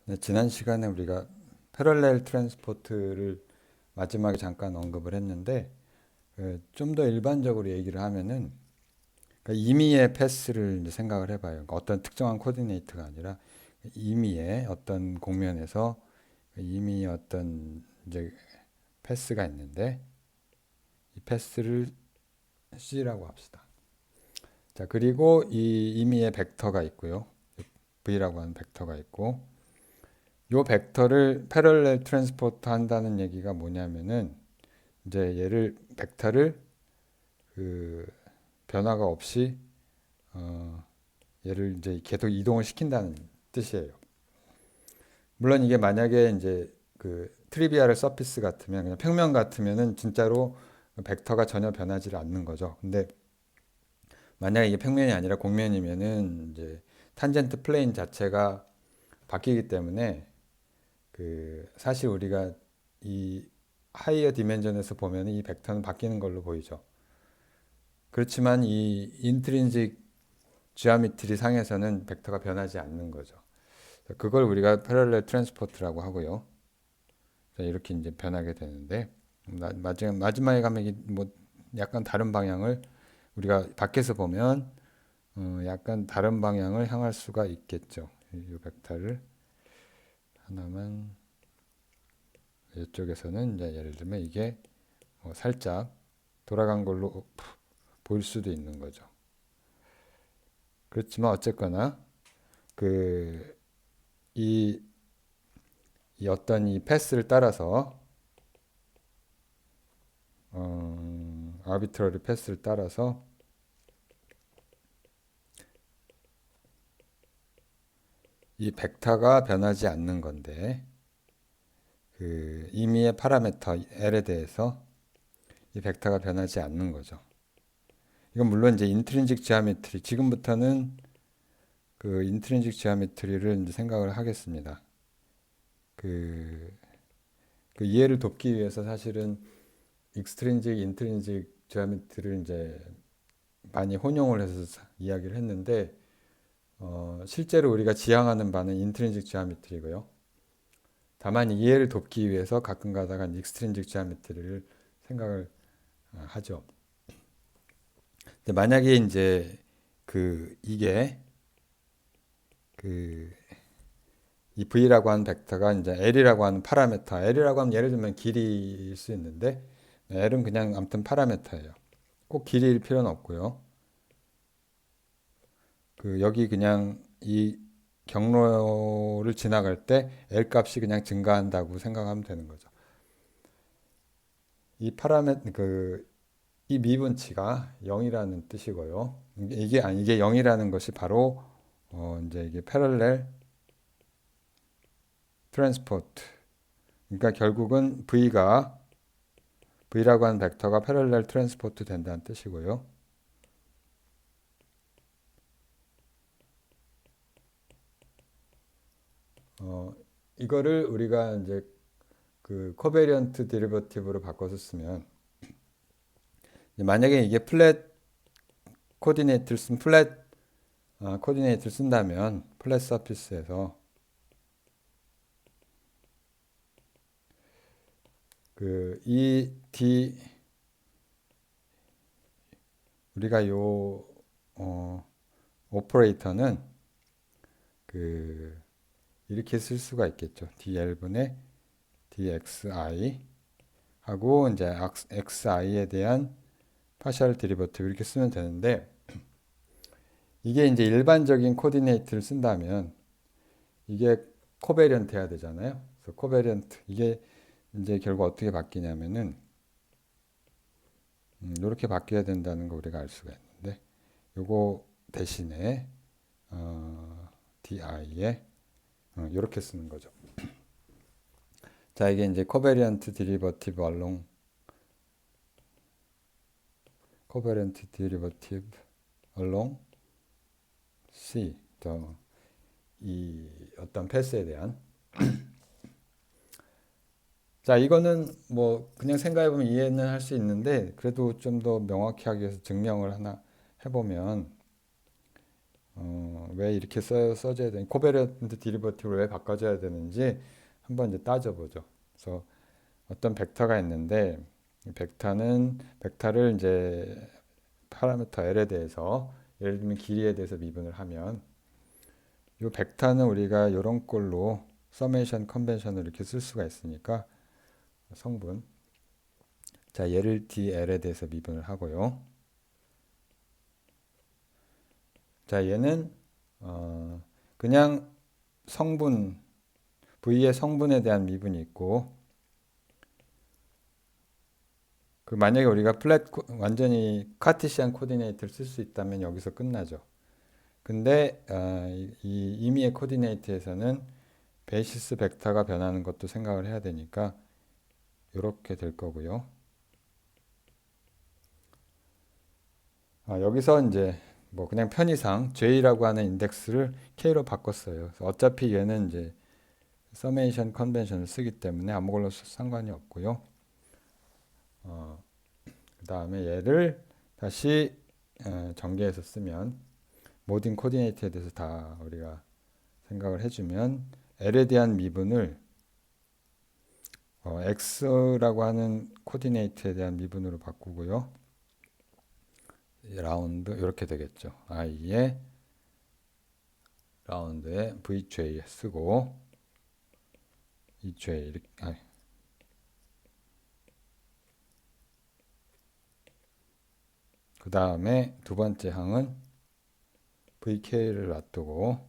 네, 지난 시간에 우리가 패럴렐 트랜스포트를 마지막에 잠깐 언급을 했는데 좀 더 일반적으로 얘기를 하면은 그러니까 임의의 패스를 이제 생각을 해봐요. 그러니까 어떤 특정한 코디네이트가 아니라 임의의 어떤 공면에서 임의의 어떤 이제 패스가 있는데 이 패스를 C라고 합시다. 자, 그리고 이 임의의 벡터가 있고요. V라고 하는 벡터가 있고 요 벡터를 패럴렐 트랜스포트 한다는 얘기가 뭐냐면은 이제 얘를 벡터를 그 변화가 없이 얘를 이제 계속 이동을 시킨다는 뜻이에요. 물론 이게 만약에 이제 그 트리비얼 서피스 같으면 그냥 평면 같으면은 진짜로 벡터가 전혀 변하지 않는 거죠. 근데 만약에 이게 평면이 아니라 곡면이면은 이제 탄젠트 플레인 자체가 바뀌기 때문에 그 사실 우리가 이 하이어 디멘전에서 보면 이 벡터는 바뀌는 걸로 보이죠. 그렇지만 이 인트린직 지오메트리 상에서는 벡터가 변하지 않는 거죠. 그걸 우리가 패럴렐 트랜스포트라고 하고요. 이렇게 이제 변하게 되는데 마지막에 가면 이게 뭐 약간 다른 방향을 우리가 밖에서 보면 약간 다른 방향을 향할 수가 있겠죠. 이 벡터를 하나만 이쪽에서는 이제 예를 들면 이게 살짝 돌아간 걸로 보일 수도 있는 거죠. 그렇지만 어쨌거나 그 이 이 어떤 이 패스를 따라서 아비트러리 패스를 따라서 이 벡터가 변하지 않는 건데 그 임의의 파라미터 L에 대해서 이 벡터가 변하지 않는 거죠. 이건 물론 이제 인트린직 지오메트리 지금부터는 그 인트린직 지오메트리를 이제 생각을 하겠습니다. 그, 그 이해를 돕기 위해서 사실은 익스트린직, 인트린직 지오메트리를 이제 많이 혼용을 해서 이야기를 했는데 실제로 우리가 지향하는 바는 인트린직 지오메트리고요. 다만 이해를 돕기 위해서 가끔 가다가 익스트린직 지오메트리를 생각을 하죠. 근데 만약에 이제 그 이게 그 이 v라고 하는 벡터가 이제 l이라고 하는 파라미터, l이라고 하면 예를 들면 길이일 수 있는데 l은 그냥 아무튼 파라미터예요. 꼭 길이일 필요는 없고요. 그 여기 그냥 이 경로를 지나갈 때 L 값이 그냥 증가한다고 생각하면 되는 거죠. 이 파라메 이 미분치가 0이라는 뜻이고요. 이게 0이라는 것이 바로 이제 이게 패럴렐 트랜스포트. 그러니까 결국은 V라고 하는 벡터가 패럴렐 트랜스포트 된다는 뜻이고요. 이거를 우리가 이제 그 코베리언트 데리버티브로 바꿔서 쓰면 만약에 이게 플랫 코디네이트를 쓴다면 플랫 서피스에서 그 이 D 우리가 요 오퍼레이터는 그 이렇게 쓸 수가 있겠죠. DL분의 DXI 하고 이제 XI에 대한 파셜 데리버티브 이렇게 쓰면 되는데 이게 이제 일반적인 코디네이트를 쓴다면 이게 코베리언트 해야 되잖아요. 그래서 코베리언트 이게 이제 결국 어떻게 바뀌냐면은 이렇게 바뀌어야 된다는 거 우리가 알 수가 있는데 요거 대신에 DI에 이렇게 쓰는 거죠. 자, 이게 이제 코베리언트 디리버티브 알롱 코베리언트 디리버티브 along C 이 어떤 패스에 대한 자 이거는 뭐 그냥 생각해보면 이해는 할 수 있는데 그래도 좀 더 명확히 하기 위해서 증명을 하나 해보면 왜 이렇게 써져야 되는 코베런트 디리버티브를 왜 바꿔줘야 되는지 한번 이제 따져보죠. 그래서 어떤 벡터가 있는데 이 벡터를 이제 파라미터 L에 대해서 예를 들면 길이에 대해서 미분을 하면 이 벡터는 우리가 이런 꼴로 서메이션 컨벤션을 이렇게 쓸 수가 있으니까 성분 자 얘를 dl에 대해서 미분을 하고요. 자 얘는 그냥 성분 V의 성분에 대한 미분이 있고 그 만약에 우리가 완전히 카티시안 코디네이트를 쓸 수 있다면 여기서 끝나죠. 근데 이 임의의 코디네이트에서는 베이시스 벡터가 변하는 것도 생각을 해야 되니까 이렇게 될 거고요. 여기서 이제 뭐 그냥 편의상 J라고 하는 인덱스를 K로 바꿨어요. 그래서 어차피 얘는 이제 서메이션 컨벤션을 쓰기 때문에 아무걸로 상관이 없고요. 그 다음에 얘를 다시 전개해서 쓰면 모든 코디네이트에 대해서 다 우리가 생각을 해주면 L에 대한 미분을 X라고 하는 코디네이트에 대한 미분으로 바꾸고요. 라운드 이렇게 되겠죠. I에 라운드에 VJ 쓰고 EJ 이렇게 그 다음에 두 번째 항은 VK를 놔두고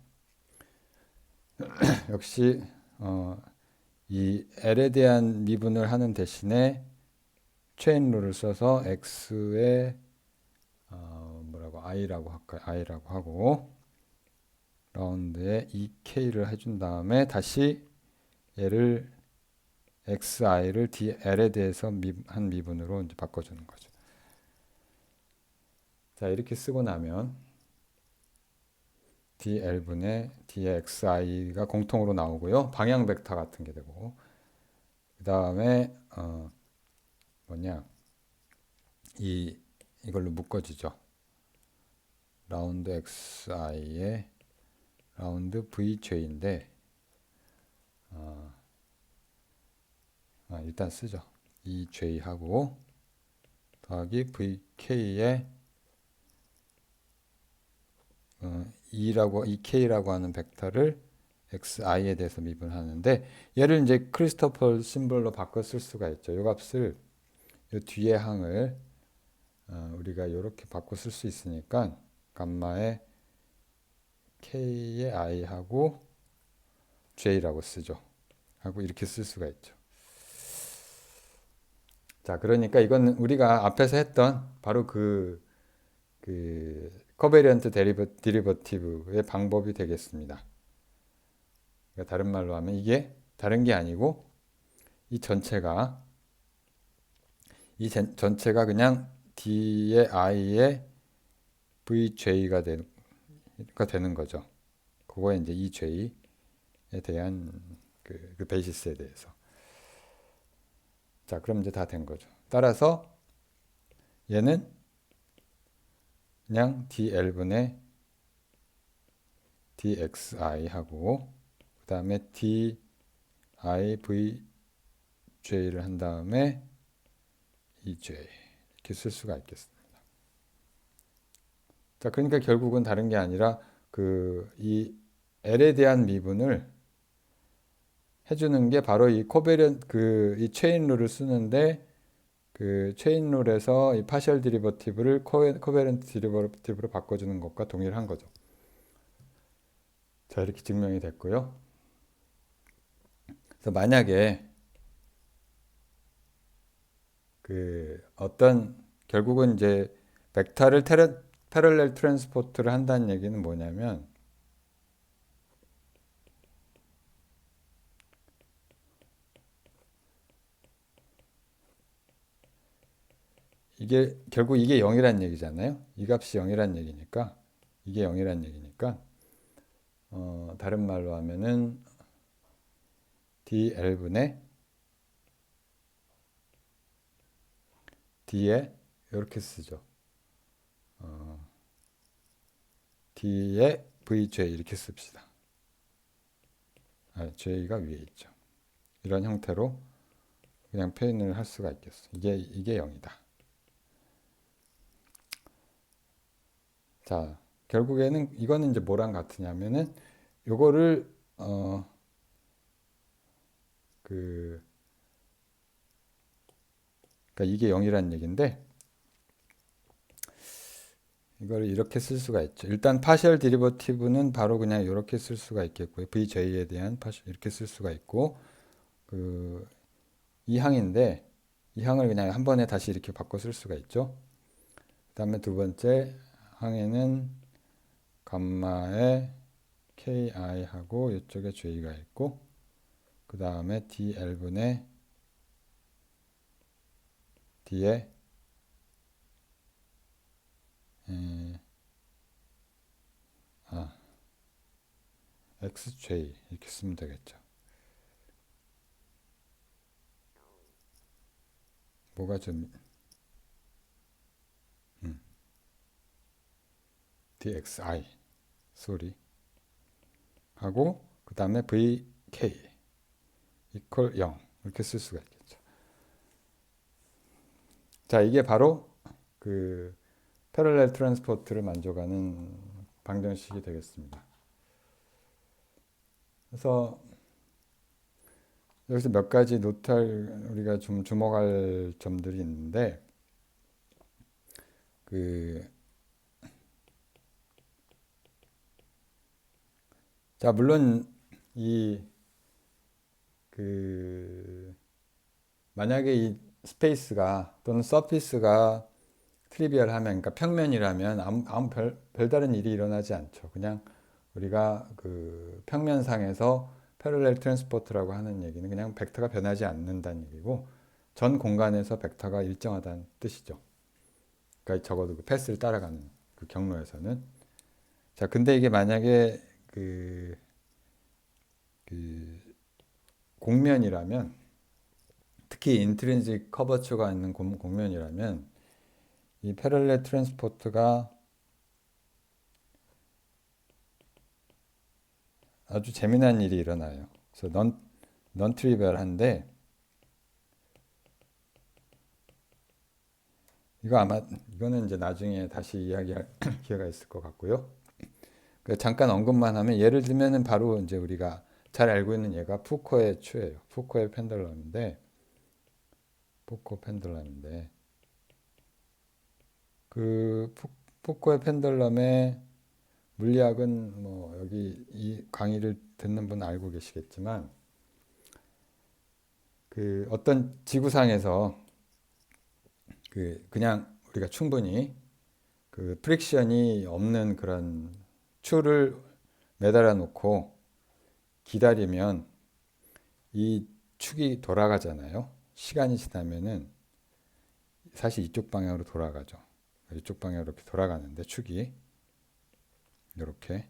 역시 이 L에 대한 미분을 하는 대신에 체인 룰을 써서 X에 뭐라고 I라고 할까요? I라고 하고 라운드에 EK를 해준 다음에 다시 얘를 XI를 DL에 대해서 한 미분으로 이제 바꿔주는 거죠. 자 이렇게 쓰고 나면 DL분의 DXI가 공통으로 나오고요. 방향 벡터 같은 게 되고 그 다음에 뭐냐 이걸로 묶어지죠. 라운드 XI의 라운드 VJ인데 일단 쓰죠. EJ하고 더하기 VK의 EK라고 하는 벡터를 XI에 대해서 미분하는데 얘를 이제 크리스토퍼 심볼로 바꿔 쓸 수가 있죠. 이 값을 이 뒤에 항을 우리가 이렇게 바꿔 쓸 수 있으니까 감마에 K의 I하고 J라고 쓰죠. 하고 이렇게 쓸 수가 있죠. 자, 그러니까 이건 우리가 앞에서 했던 바로 그 커베리언트 디리버티브의 방법이 되겠습니다. 그러니까 다른 말로 하면 이게 다른 게 아니고 이 전체가 그냥 D의 I의 VJ가 되는 거죠. 그거에 이제 EJ에 대한 그 베이시스에 대해서. 자, 그럼 이제 다 된 거죠. 따라서 얘는 그냥 DL분의 DXI 하고 그 다음에 DIVJ를 한 다음에 EJ 이렇게 쓸 수가 있겠습니다. 자, 그러니까 결국은 다른 게 아니라 이 L에 대한 미분을 해주는 게 바로 이 이 체인 룰을 쓰는데 그 체인 룰에서 이 파셜 디리버티브를 코베런트 디리버티브로 바꿔주는 것과 동일한 거죠. 자, 이렇게 증명이 됐고요. 그래서 만약에 결국은 이제 벡터를 패럴렐 트랜스포트를 한다는 얘기는 뭐냐면 결국 이게 0이란 얘기잖아요. 이 값이 0이란 얘기니까 이게 0이란 얘기니까 다른 말로 하면은 DL분의 D에 이렇게 쓰죠. D에 VJ 이렇게 씁시다. J가 위에 있죠. 이런 형태로 그냥 표현을 할 수가 있겠어. 이게 0이다. 자, 결국에는 이거는 이제 뭐랑 같으냐면은 요거를 그러니까 이게 0이라는 얘기인데 이걸 이렇게 쓸 수가 있죠. 일단 파셜 디리버티브는 바로 그냥 이렇게 쓸 수가 있겠고요. VJ에 대한 파셜 이렇게 쓸 수가 있고 이 항인데 이 항을 그냥 한 번에 다시 이렇게 바꿔 쓸 수가 있죠. 그 다음에 두 번째 항에는 감마에 KI하고 이쪽에 J가 있고 그 다음에 DL분의 D에 XJ 이렇게 쓰면 되겠죠. 뭐가 좀 DXI 소리 하고 그 다음에 VK 이퀄 0 이렇게 쓸 수가 있겠죠. 자, 이게 바로 그 패럴렐 트랜스포트를 만족하는 방정식이 되겠습니다. 그래서 여기서 몇 가지 노트할 우리가 좀 주목할 점들이 있는데 자, 물론 만약에 이 스페이스가 또는 서피스가 트리비얼하면, 그러니까 평면이라면 아무 별다른 일이 일어나지 않죠. 그냥 우리가 그 평면상에서 패럴렐 트랜스포트라고 하는 얘기는 그냥 벡터가 변하지 않는다는 얘기고 전 공간에서 벡터가 일정하다는 뜻이죠. 그러니까 적어도 그 패스를 따라가는 그 경로에서는. 자, 근데 이게 만약에 그 공면이라면, 특히 인트린식 커버처가 있는 공면이라면 이 패럴렐 트랜스포트가 아주 재미난 일이 일어나요. 그래서 넌 트리비얼한데 이거는 이제 나중에 다시 이야기할 기회가 있을 것 같고요. 잠깐 언급만 하면, 예를 들면은 바로 이제 우리가 잘 알고 있는 얘가 푸코의 추예요. 푸코의 펜들럼인데 그 푸코의 펜들럼의 물리학은 뭐 여기 이 강의를 듣는 분은 알고 계시겠지만 그 어떤 지구상에서 그냥 우리가 충분히 그 프릭션이 없는 그런 추를 매달아 놓고 기다리면 이 축이 돌아가잖아요. 시간이 지나면은 사실 이쪽 방향으로 돌아가죠. 이쪽 방향으로 이렇게 돌아가는데 축이 이렇게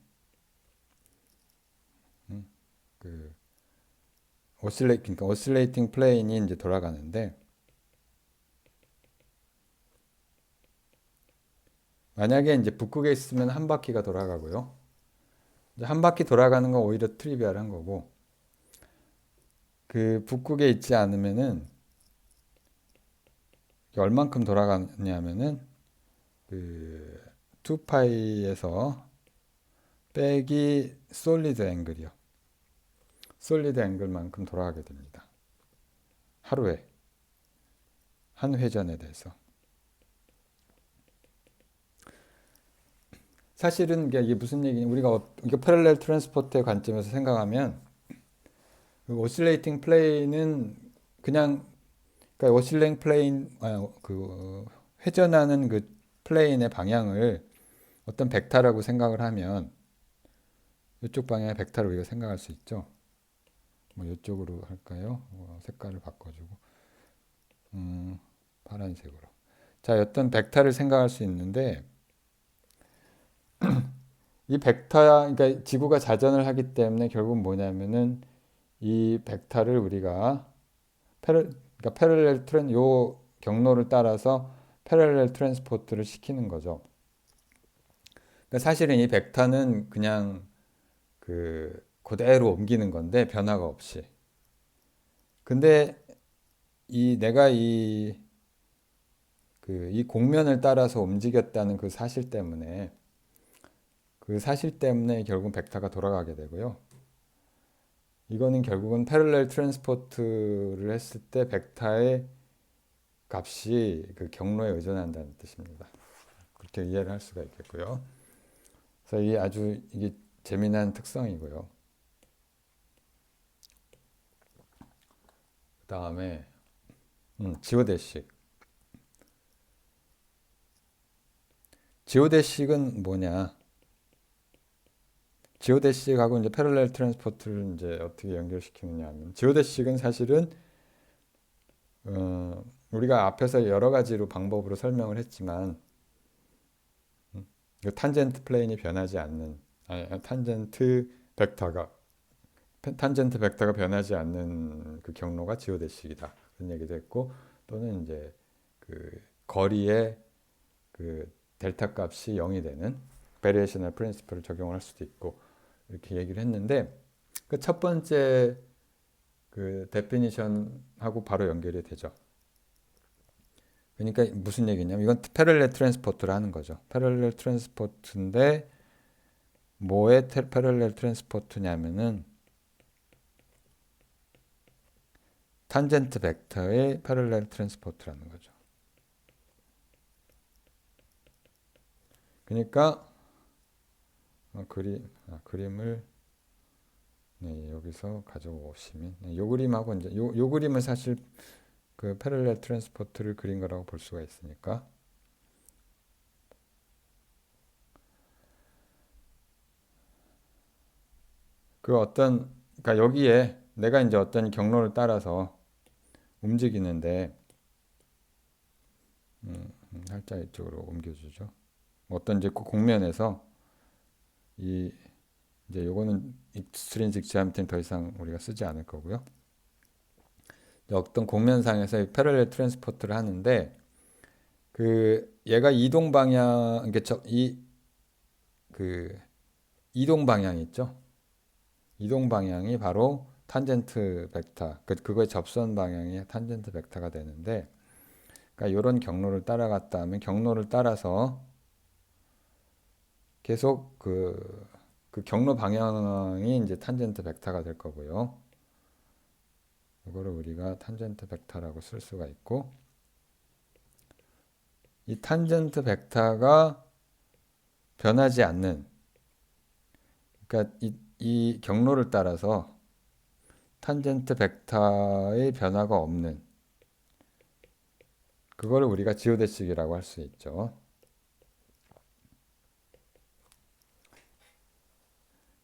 그러니까 오실레이팅 플레인이 이제 돌아가는데, 만약에 이제 북극에 있으면 한 바퀴가 돌아가고요. 이제 한 바퀴 돌아가는 건 오히려 트리비얼한 거고, 그 북극에 있지 않으면은 얼만큼 돌아가냐면은 그 2파이에서 빼기 솔리드 앵글이요. 솔리드 앵글만큼 돌아가게 됩니다. 하루에 한 회전에 대해서. 사실은 이게 무슨 얘기냐, 우리가 이거 패럴렐 트랜스포트의 관점에서 생각하면 그 오실레이팅 플레인은 그냥, 그러니까 오실레이팅 플레인 그 회전하는 그 플레인의 방향을 어떤 벡터라고 생각을 하면 이쪽 방향의 벡터로 우리가 생각할 수 있죠. 뭐 이쪽으로 할까요? 색깔을 바꿔주고 파란색으로. 자, 어떤 벡터를 생각할 수 있는데 이 벡터야, 그러니까 지구가 자전을 하기 때문에 결국 뭐냐면은 이 벡터를 우리가 그러니까 패럴렐 요 경로를 따라서 패럴렐 트랜스포트를 시키는 거죠. 사실은 이 벡터는 그냥 그대로 옮기는 건데 변화가 없이. 근데 내가 이 곡면을 따라서 움직였다는 그 사실 때문에 결국 벡터가 돌아가게 되고요. 이거는 결국은 패럴렐 트랜스포트를 했을 때 벡터의 값이 그 경로에 의존한다는 뜻입니다. 그렇게 이해를 할 수가 있겠고요. 그래서 이게 재미난 특성이고요. 그 다음에 지오데식. 지오데식은 뭐냐? 지오데식하고 이제 패럴렐 트랜스포트를 이제 어떻게 연결시키느냐 하면 지오데식은 사실은 우리가 앞에서 여러 가지로 방법으로 설명을 했지만 탄젠트 플레인이 변하지 않는 탄젠트 벡터가 변하지 않는 그 경로가 지오데식이다. 그런 얘기도 했고 또는 이제 그 거리의 그 델타 값이 0이 되는 베리에이셔널 프린시플을 적용을 할 수도 있고 이렇게 얘기를 했는데 그 첫 번째 그 데피니션하고 바로 연결이 되죠. 그러니까 무슨 얘기냐면 이건 패럴렐 트랜스포트를 하는 거죠. 패럴렐 트랜스포트인데 뭐의 패럴렐 트랜스포트냐면은 탄젠트 벡터의 패럴렐 트랜스포트라는 거죠. 그러니까 그림을 네, 여기서 가져오시면 요 그림하고 이제 요 그림은 사실 그 패럴렐 트랜스포트를 그린 거라고 볼 수가 있으니까 그러니까 여기에 내가 이제 어떤 경로를 따라서 움직이는데 살짝 이쪽으로 옮겨주죠. 어떤 이제 그 곡면에서 이제 요거는 익스트린식 지오메트리는 더 이상 우리가 쓰지 않을 거고요. 어떤 곡면상에서 패럴렐 트랜스포트를 하는데 얘가 이동 방향 그 이동 방향이 있죠. 이동 방향이 바로 탄젠트 벡터, 그거의 접선 방향이 탄젠트 벡터가 되는데, 그러니까 이런 경로를 따라갔다 하면 경로를 따라서 계속 그 경로 방향이 이제 탄젠트 벡터가 될 거고요. 이거를 우리가 탄젠트 벡터라고 쓸 수가 있고, 이 탄젠트 벡터가 변하지 않는, 그러니까 이 경로를 따라서 탄젠트 벡터의 변화가 없는 그거를 우리가 지오데식이라고 할 수 있죠.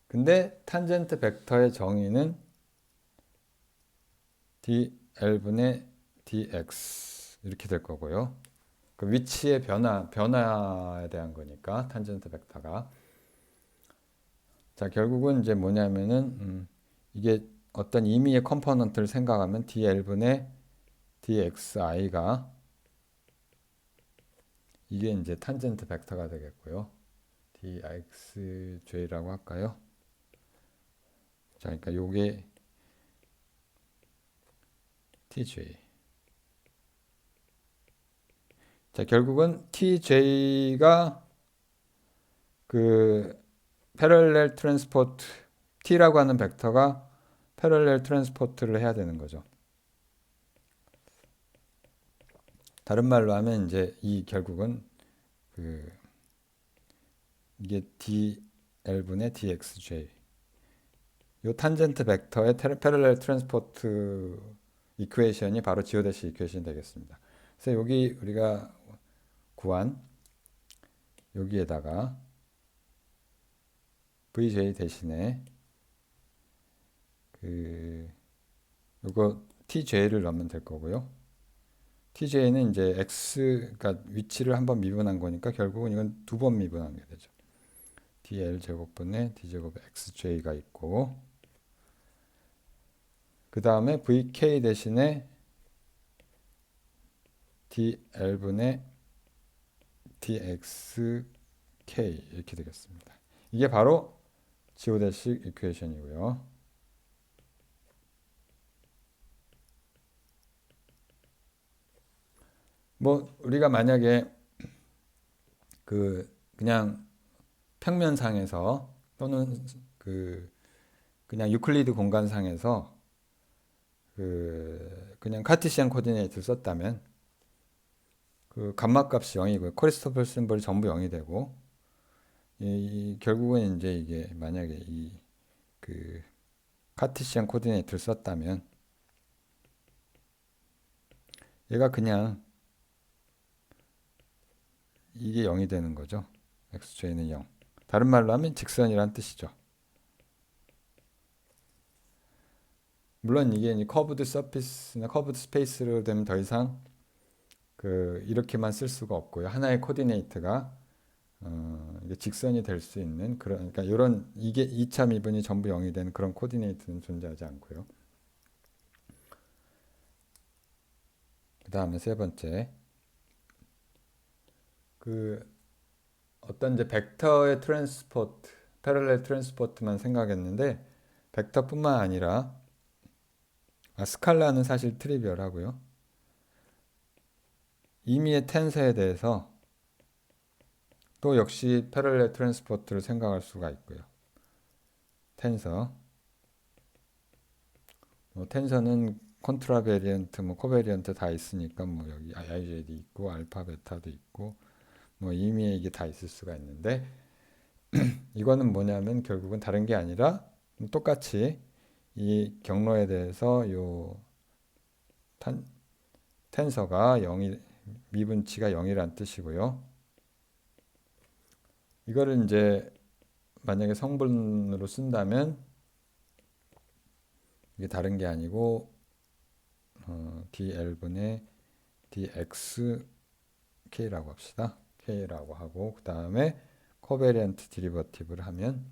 근데 탄젠트 벡터의 정의는 dl분의 dx 이렇게 될 거고요. 그 위치의 변화에 대한 거니까 탄젠트 벡터가. 자, 결국은 이제 뭐냐면은 이게 어떤 임의의 컴포넌트를 생각하면 dl분의 dxi가 이게 이제 탄젠트 벡터가 되겠고요. dxj라고 할까요? 자, 그러니까 요게 tj. 자, 결국은 tj가 그 패럴렐 트랜스포트 t라고 하는 벡터가 패럴렐 트랜스포트를 해야 되는 거죠. 다른 말로 하면 이제 결국은 이게 dl분의 dxj 요 탄젠트 벡터의 패럴렐 트랜스포트 이퀘이션이 바로 지오데시 이퀘이션이 되겠습니다. 그래서 여기 우리가 구한 여기에다가 vj 대신에 요거 tj를 넣으면 될 거고요. tj는 이제 그러니까 위치를 한번 미분한 거니까 결국은 이건 두 번 미분한 게 되죠. dl 제곱분의 d제곱 xj가 있고 그 다음에 vk 대신에 dl분의 dxk K 이렇게 되겠습니다. 이게 바로 지오데식 이퀘이션이고요. 뭐 우리가 만약에 그냥 평면상에서 또는 그냥 유클리드 공간상에서 그냥 카티시안 코디네이트를 썼다면 그 감마 값이 0이고요. 코리스토플 심볼이 전부 0이 되고 결국은 이제 이게 만약에 그 카티시안 코디네이트를 썼다면 얘가 그냥 이게 0이 되는 거죠. x좌에는 0. 다른 말로 하면 직선이란 뜻이죠. 물론 이게 커브드 서피스나 커브드 스페이스로 되면 더 이상 이렇게만 쓸 수가 없고요. 하나의 코디네이트가 이게 직선이 될 수 있는 그러니까 이런 이게 2차 미분이 전부 0이 되는 그런 코디네이트는 존재하지 않고요. 그 다음에 세 번째 어떤 이제 벡터의 트랜스포트, 패럴렐 트랜스포트만 생각했는데 벡터뿐만 아니라 스칼라는 사실 트리비얼하고요. 임의의 텐서에 대해서 또 역시 패럴렐 트랜스포트를 생각할 수가 있고요. 텐서. 텐서는 콘트라베리언트, 코베리언트 다 있으니까 여기 IJ도 있고 알파, 베타도 있고 임의의 이게 다 있을 수가 있는데 이거는 뭐냐면 결국은 다른 게 아니라 똑같이 이 경로에 대해서 텐서가 0이 미분치가 0이란 뜻이고요. 이거를 이제 만약에 성분으로 쓴다면 이게 다른 게 아니고 dl분의 dxk라고 합시다. k라고 하고 그 다음에 코베리언트 디리버티브를 하면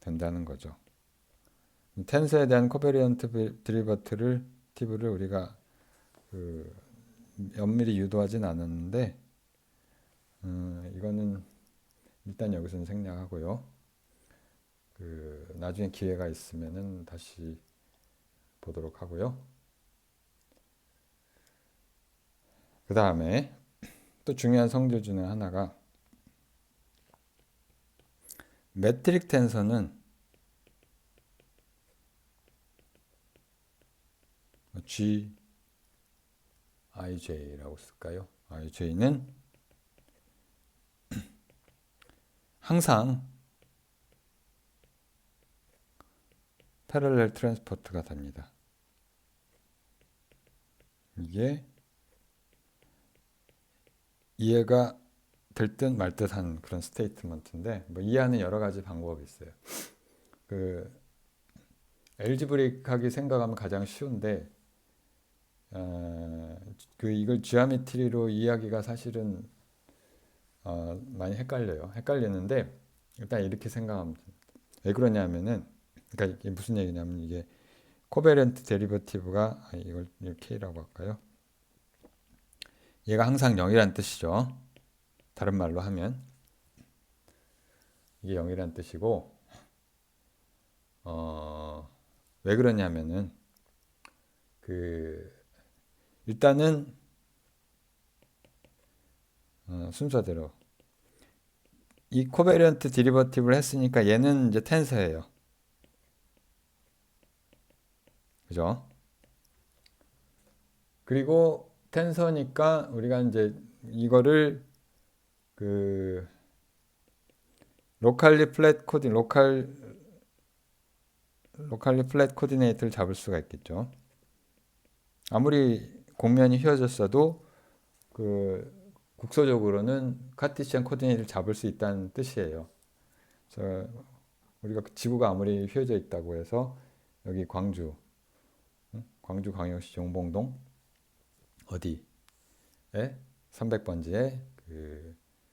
된다는 거죠. 텐서에 대한 코베리언트 디리버티브를 우리가 엄밀히 유도하진 않았는데 이거는 일단 여기서는 생략하고요. 나중에 기회가 있으면은 다시 보도록 하고요. 그 다음에 또 중요한 성질 중에 하나가 매트릭 텐서는 GIJ라고 쓸까요? IJ는 항상 패럴렐 트랜스포트가 됩니다. 이게 이해가 될 듯 말 듯한 그런 스테이트먼트인데 이해하는 여러 가지 방법이 있어요. 엘지브릭하게 생각하면 가장 쉬운데 이걸 지오메트리로 이해하기가 사실은 많이 헷갈리는데 일단 이렇게 생각하면 됩니다. 왜 그러냐면은 그러니까 이게 무슨 얘기냐면 이게 코베런트 데리버티브가 이걸 K라고 할까요? 얘가 항상 0이란 뜻이죠. 다른 말로 하면 이게 0이란 뜻이고 왜 그러냐면은 일단은 순서대로 이 코베런트 데리버티브를 했으니까 얘는 이제 텐서예요. 그죠? 그리고 텐서니까 우리가 이제 이거를 로컬리 플랫 코디네이트를 잡을 수가 있겠죠. 아무리 공면이 휘어졌어도 국소적으로는 카티시안 코디네이트를 잡을 수 있다는 뜻이에요. 그래서 우리가 지구가 아무리 휘어져 있다고 해서 여기 광주광역시 용봉동 어디에 300번지에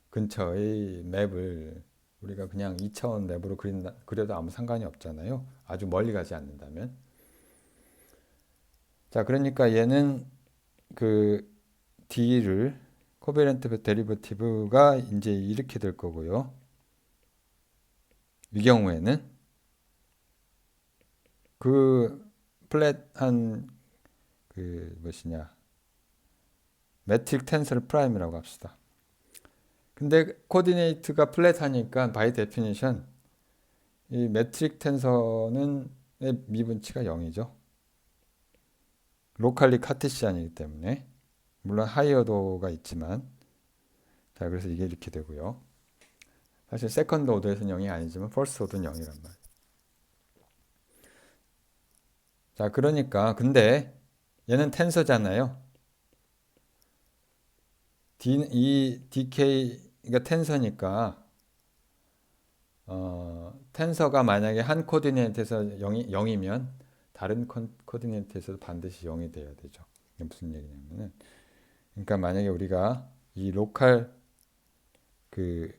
근처의 맵을 우리가 그냥 2차원 맵으로 그려도 아무 상관이 없잖아요. 아주 멀리 가지 않는다면. 자, 그러니까 얘는 D를 코베런트 데리버티브가 이제 이렇게 될 거고요. 이 경우에는 그 플랫한 그 무엇이냐 매트릭 텐서를 프라임이라고 합시다. 근데 코디네이트가 플랫하니까 바이 데피니션 이 매트릭 텐서는 미분치가 0이죠. 로컬리 카테시안이기 때문에 물론 하이어도가 있지만 자 그래서 이게 이렇게 되고요. 사실 세컨드 오더에서는 0이 아니지만 퍼스트 오더는 0이란 말이에요. 자 그러니까 근데 얘는 텐서잖아요. 이 DK가 텐서니까 텐서가 만약에 한 코디네이트에서 0이면 다른 코디네이트에서도 반드시 0이 돼야 되죠. 이게 무슨 얘기냐면은 그러니까 만약에 우리가 이 로컬 그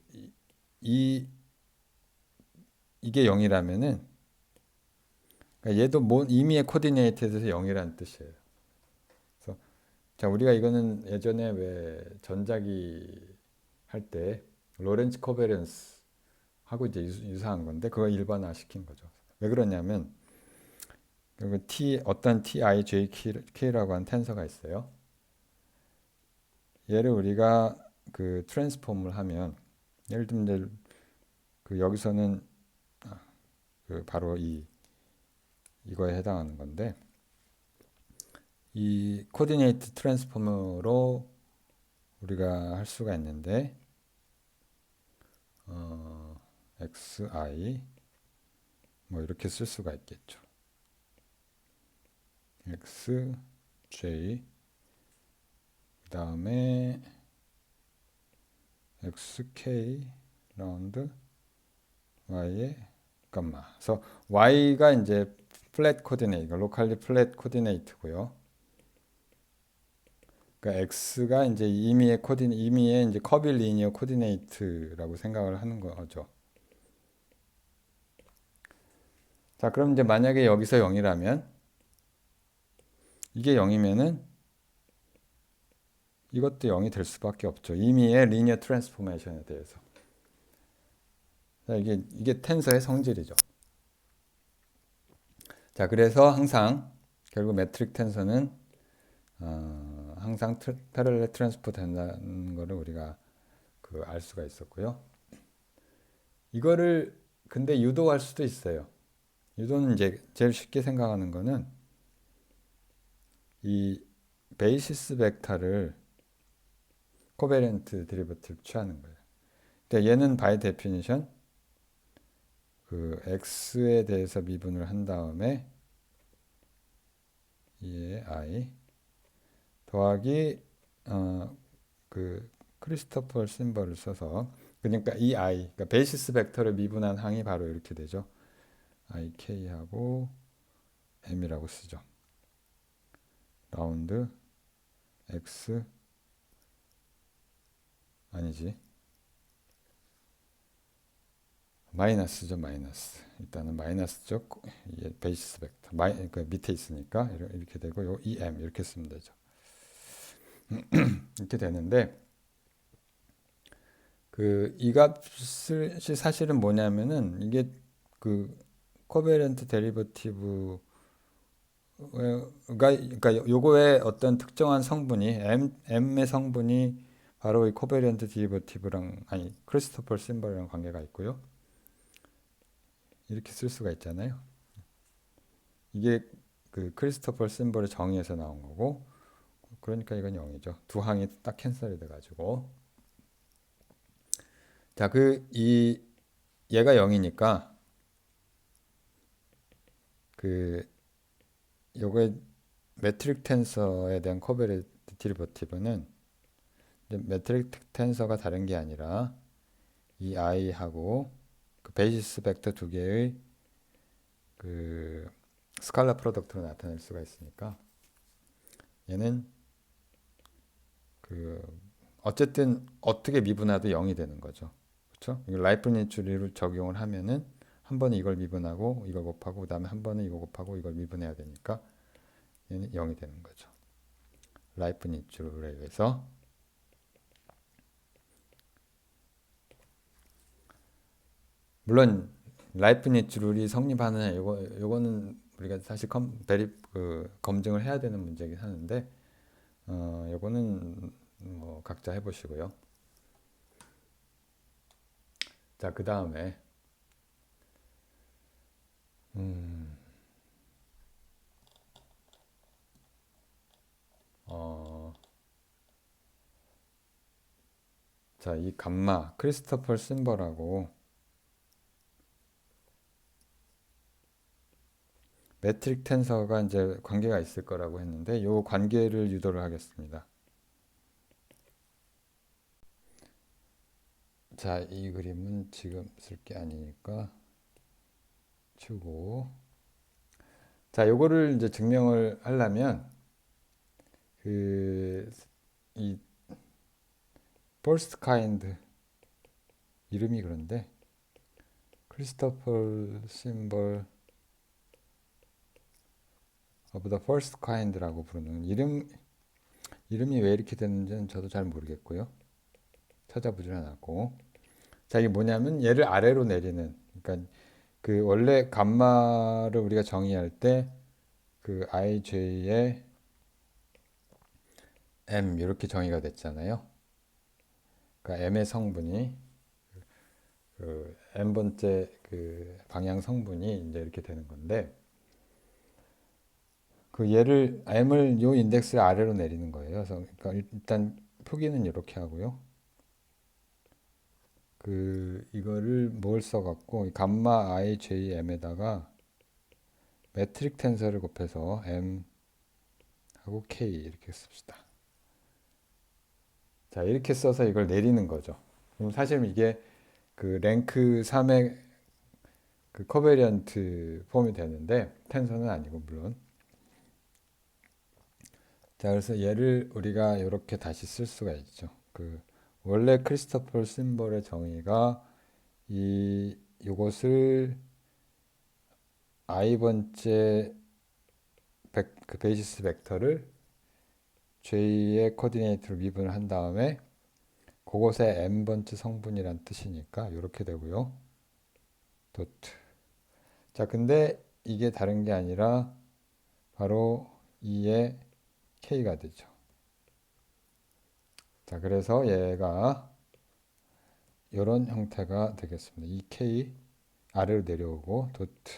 이게 0이라면은 그러니까 얘도 임의의 코디네이트에서 0이라는 뜻이에요. 그래서 자 우리가 이거는 예전에 왜 전자기 할 때 로렌츠 코베런스 하고 이제 유사한 건데 그거 일반화 시킨 거죠. 왜 그러냐면 어떤 TIJK라고 하는 텐서가 있어요. 얘를 우리가 그 트랜스폼을 하면 예를 들면 그 여기서는 그 바로 이거에 해당하는 건데 이 코디네이트 트랜스폼으로 우리가 할 수가 있는데 xi 뭐 이렇게 쓸 수가 있겠죠. xj 그 다음에 xk 라운드 y의 gamma. 그래서 y가 이제 플랫 코디네이트, 로컬리 플랫 코디네이트고요. 그러니까 x가 이제 임의의 이제 커빌리니어 코디네이트라고 생각을 하는 거죠. 자, 그럼 이제 만약에 여기서 0이라면 이게 0이면은 이것도 0이 될 수밖에 없죠. 임의의 리니어 트랜스포메이션에 대해서. 자, 이게 텐서의 성질이죠. 자, 그래서 항상 결국 매트릭 텐서는 항상 패럴렐 트랜스포 된다는 거를 우리가 알 수가 있었고요. 이거를 근데 유도할 수도 있어요. 유도는 이제 제일 쉽게 생각하는 거는 이 베이시스 벡터를 코베런트 데리버티브 취하는 거예요. 근데 얘는 바이 데피니션 그 x에 대해서 미분을 한 다음에 얘 i 더하기 그 크리스토퍼 심벌을 써서 그러니까 이 i 그러니까 베이시스 벡터를 미분한 항이 바로 이렇게 되죠. ik하고 m이라고 쓰죠. 라운드 x 아니지 마이너스죠. 마이너스 일단은 마이너스죠. 베이시스 벡터 그 밑에 있으니까 이렇게 되고 요 em 이렇게 쓰면 되죠. 이렇게 되는데 이 값이 사실은 뭐냐면은 이게 그 코베런트 데리버티브가 그러니까 요거의 어떤 특정한 성분이 m의 성분이 바로 이 코베런트 데리버티브랑 아니 크리스토퍼 심벌이랑 관계가 있고요. 이렇게 쓸 수가 있잖아요. 이게 그 크리스토퍼 심벌의 정의에서 나온 거고 그러니까 이건 0이죠. 두 항이 딱 캔슬이 돼가지고 자 얘가 0이니까 요거의 매트릭 텐서에 대한 코베런트 데리버티브는 매트릭 텐서가 다른 게 아니라 이 i하고 그 베이시스 벡터 두 개의 그 스칼라 프로덕트로 나타낼 수가 있으니까 얘는 어쨌든 어떻게 미분해도 0이 되는 거죠. 그렇죠? 라이프니츠 룰을 적용을 하면은 한 번은 이걸 미분하고 이걸 곱하고 그다음에 한 번은 이거 곱하고 이걸 미분해야 되니까 얘는 0이 되는 거죠. 라이프니츠 룰에 의해서 물론 라이프니츠 룰이 성립하느냐 요거는 우리가 사실 검증을 해야 되는 문제긴 하는데 요거는 뭐 각자 해보시고요. 자, 그 다음에 어, 자, 이 감마 크리스토퍼 심벌하고 매트릭 텐서가 이제 관계가 있을 거라고 했는데 요 관계를 유도를 하겠습니다. 자, 이 그림은 지금 쓸 게 아니니까 치우고, 자, 요거를 이제 증명을 하려면 이 first kind 이름이 그런데 크리스토퍼 심벌 of the first kind라고 부르는 이름이 왜 이렇게 됐는지는 저도 잘 모르겠고요. 찾아보질 않았고, 자, 이게 뭐냐면 얘를 아래로 내리는, 그러니까 그 원래 감마를 우리가 정의할 때 그 ij의 m 이렇게 정의가 됐잖아요. 그러니까 m의 성분이 그 n 번째 그 방향 성분이 이제 이렇게 되는 건데, 그 얘를 m을 요 인덱스를 아래로 내리는 거예요. 그래서 그러니까 일단 표기는 이렇게 하고요. 그 이거를 뭘 써갖고 감마 ijm에다가 매트릭 텐서를 곱해서 m 하고 k 이렇게 씁시다. 자, 이렇게 써서 이걸 내리는 거죠. 그럼 사실 이게 그 랭크 3의 그 커베리언트 폼이 되는데 텐서는 아니고 물론. 자, 그래서 얘를 우리가 이렇게 다시 쓸 수가 있죠. 그 원래 크리스토퍼 심벌의 정의가 이 요것을 i 번째 그 베이시스 벡터를 j의 코디네이트로 미분을 한 다음에 그것의 n 번째 성분이란 뜻이니까 이렇게 되고요. 도트. 자, 근데 이게 다른 게 아니라 바로 2의 k가 되죠. 자, 그래서 얘가 이런 형태가 되겠습니다. 2k 아래로 내려오고 도트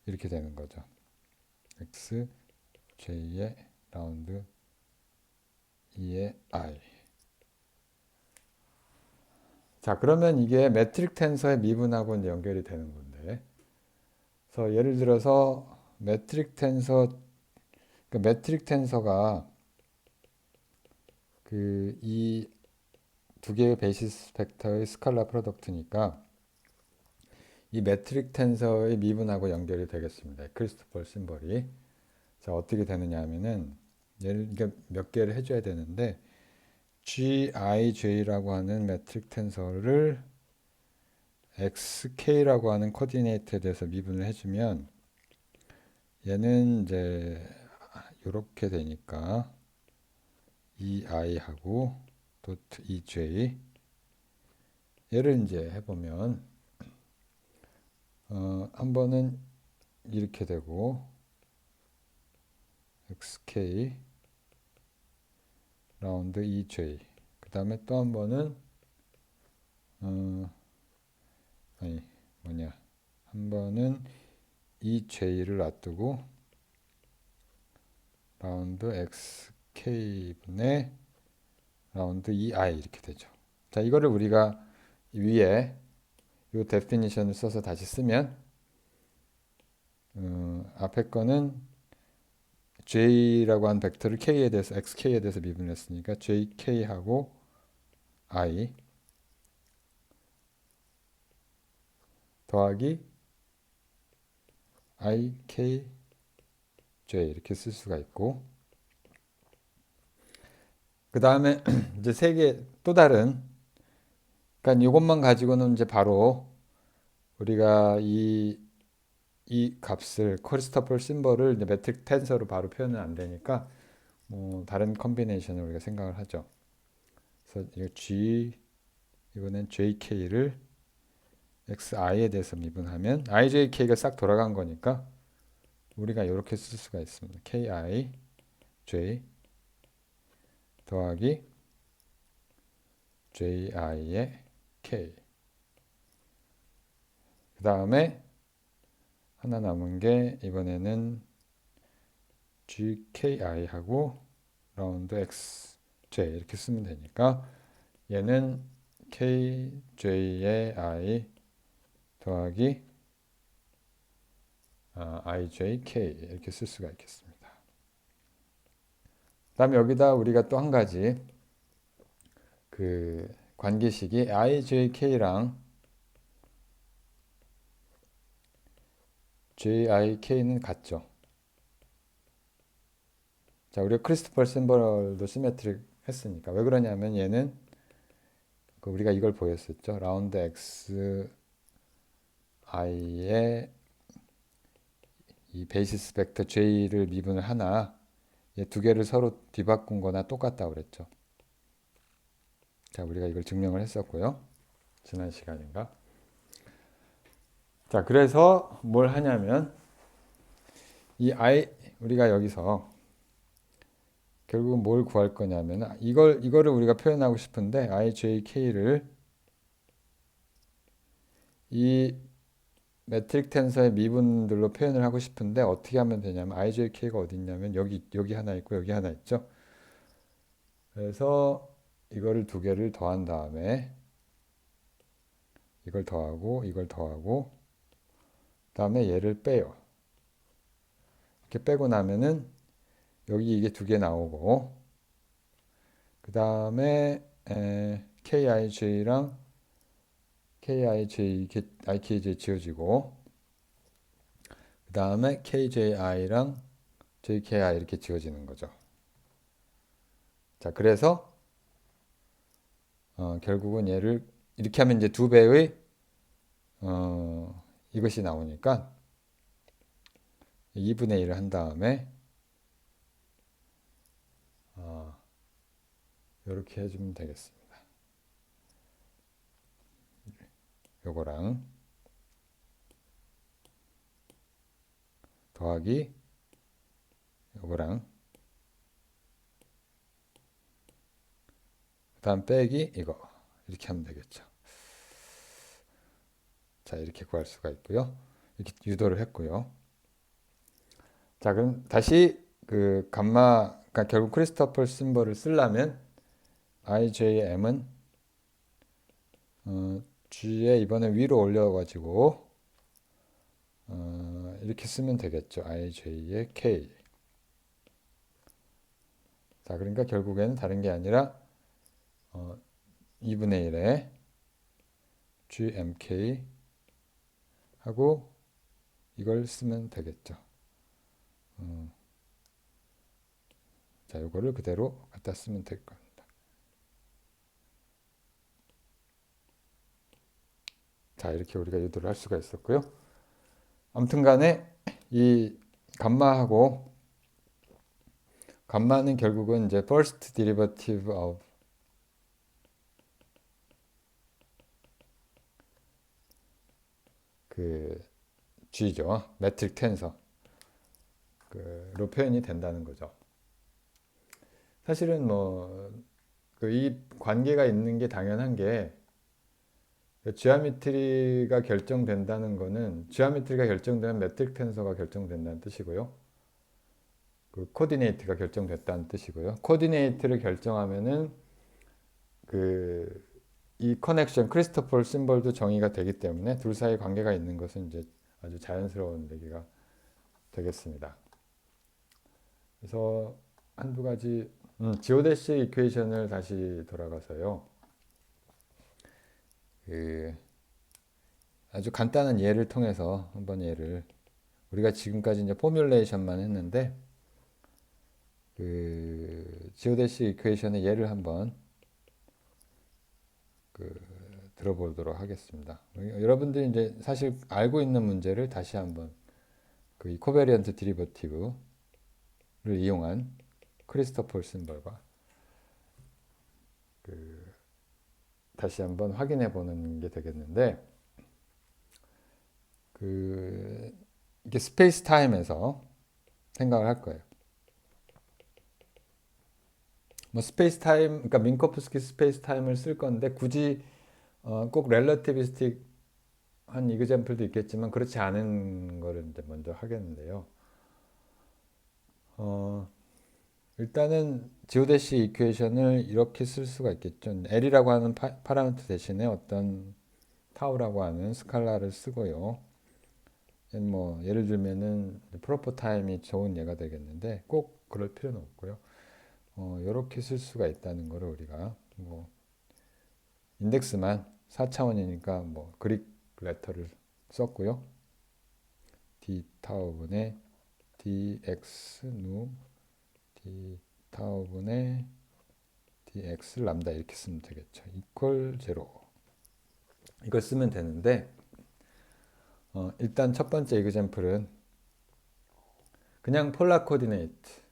이렇게 되는 거죠. x j의 라운드 2의 i. 자, 그러면 이게 매트릭 텐서의 미분하고 이제 연결이 되는 건데, 그래서 예를 들어서 매트릭 텐서가 그 이 두 개의 베이시스 벡터의 스칼라 프로덕트니까 이 매트릭 텐서의 미분하고 연결이 되겠습니다. 크리스토퍼 심벌이. 자, 어떻게 되느냐 하면은 몇 개를 해줘야 되는데 GIJ라고 하는 매트릭 텐서를 XK라고 하는 코디네이트에 대해서 미분을 해주면 얘는 이제 이렇게 되니까 EI하고 도트 EJ 얘를 이제 해보면 한 번은 이렇게 되고 XK 라운드 EJ 그 다음에 또 한 번은 한 번은 EJ를 놔두고 라운드 XK분의 라운드 EI 이렇게 되죠. 자, 이거를 우리가 위에 이 데피니션을 써서 다시 쓰면 앞에 거는 J라고 한 벡터를 K에 대해서 XK에 대해서 미분했으니까 JK하고 I 더하기 IKJ 이렇게 쓸 수가 있고, 그 다음에 이제 세 개 또 다른, 그러니까 이것만 가지고는 이제 바로 우리가 이 값을 크리스토퍼 심벌을 이제 매트릭 텐서로 바로 표현은 안 되니까 뭐 다른 컨비네이션을 우리가 생각을 하죠. 그래서 이거 G 이거는 JK를 xi에 대해서 미분하면 ijk가 싹 돌아간 거니까 우리가 이렇게 쓸 수가 있습니다. ki j 더하기 ji의 k. 그 다음에 하나 남은 게 이번에는 gki하고 라운드 xj 이렇게 쓰면 되니까 얘는 kj의 i 더하기 ijk 이렇게 쓸 수가 있겠습니다. 그 다음에 여기다 우리가 또 한 가지 그 관계식이 ijk랑 jik는 같죠. 자, 우리가 크리스토퍼 심벌도 시메트릭 했으니까 왜 그러냐면 얘는 우리가 이걸 보였었죠. 라운드 xi의 이 베이시스 벡터 j를 미분을 하나 얘 두 개를 서로 뒤바꾼 거나 똑같다고 그랬죠. 자, 우리가 이걸 증명을 했었고요. 지난 시간인가. 자, 그래서 뭘 하냐면 우리가 여기서 결국은 뭘 구할 거냐면 이거를 우리가 표현하고 싶은데 ijk를 이 매트릭 텐서의 미분들로 표현을 하고 싶은데 어떻게 하면 되냐면 ijk가 어디 있냐면 여기 하나 있고 여기 하나 있죠. 그래서 이거를 두 개를 더한 다음에 이걸 더하고 그다음에 얘를 빼요. 이렇게 빼고 나면은 여기 이게 두 개 나오고 그 다음에 kij랑 ikj 지워지고 그 다음에 kji랑 jki 이렇게 지워지는 거죠. 자, 그래서 결국은 얘를 이렇게 하면 이제 두 배의 이것이 나오니까 2분의 1을 한 다음에 이렇게 해주면 되겠습니다. 요거랑 더하기 요거랑 그 다음 빼기 이거 이렇게 하면 되겠죠. 자, 이렇게 구할 수가 있고요. 이렇게 유도를 했고요. 자, 그럼 다시 그 감마, 그러니까 결국 크리스토퍼 심벌을 쓰려면 ijm은 g에 이번에 위로 올려가지고 이렇게 쓰면 되겠죠. ij의 k. 자, 그러니까 결국에는 다른 게 아니라 2분의 1에 gmk 하고 이걸 쓰면 되겠죠. 자, 이거를 그대로 갖다 쓰면 될 겁니다. 자, 이렇게 우리가 유도를 할 수가 있었고요. 아무튼 간에 이 감마는 결국은 이제 first derivative of 그 g죠. 매트릭 텐서 로 표현이 된다는 거죠. 사실은 이 관계가 있는 게 당연한 게 지오메트리가 결정된다는 거는 지오메트리가 결정되면 매트릭 텐서가 결정된다는 뜻이고요. 그 코디네이트가 결정됐다는 뜻이고요. 코디네이트를 결정하면은 이 커넥션 크리스토퍼 심벌도 정의가 되기 때문에 둘 사이 관계가 있는 것은 이제 아주 자연스러운 얘기가 되겠습니다. 그래서 한두 가지 지오데시 이퀘이션을 다시 돌아가서요. 아주 간단한 예를 통해서 한번 우리가 지금까지 이제 포뮬레이션만 했는데 지오데시 이퀘이션의 예를 한번 들어보도록 하겠습니다. 여러분들이 이제 사실 알고 있는 문제를 다시 한번 이 코베리언트 디리버티브를 이용한 크리스토퍼 심벌과 다시 한번 확인해 보는 게 되겠는데 이게 스페이스 타임에서 생각을 할 거예요. 뭐 스페이스 타임, 그러니까 민코프스키 스페이스 타임을 쓸 건데 굳이 꼭 렐러티비스틱 한 이그젬플도 있겠지만 그렇지 않은 거를 이제 먼저 하겠는데요. 어, 일단은 지오데시 이퀘이션을 이렇게 쓸 수가 있겠죠. L이라고 하는 파라미터 대신에 어떤 타우라고 하는 스칼라를 쓰고요. 뭐 예를 들면은 프로퍼 타임이 좋은 예가 되겠는데 꼭 그럴 필요는 없고요. 이렇게 쓸 수가 있다는 거를 우리가 뭐 인덱스만 4차원이니까 뭐 그릭 레터를 썼고요. d 타우분의 dx 누 d 타우분의 dx 람다 이렇게 쓰면 되겠죠. 이퀄 제로 이걸 쓰면 되는데 일단 첫 번째 이그젬플은 그냥 폴라 코디네이트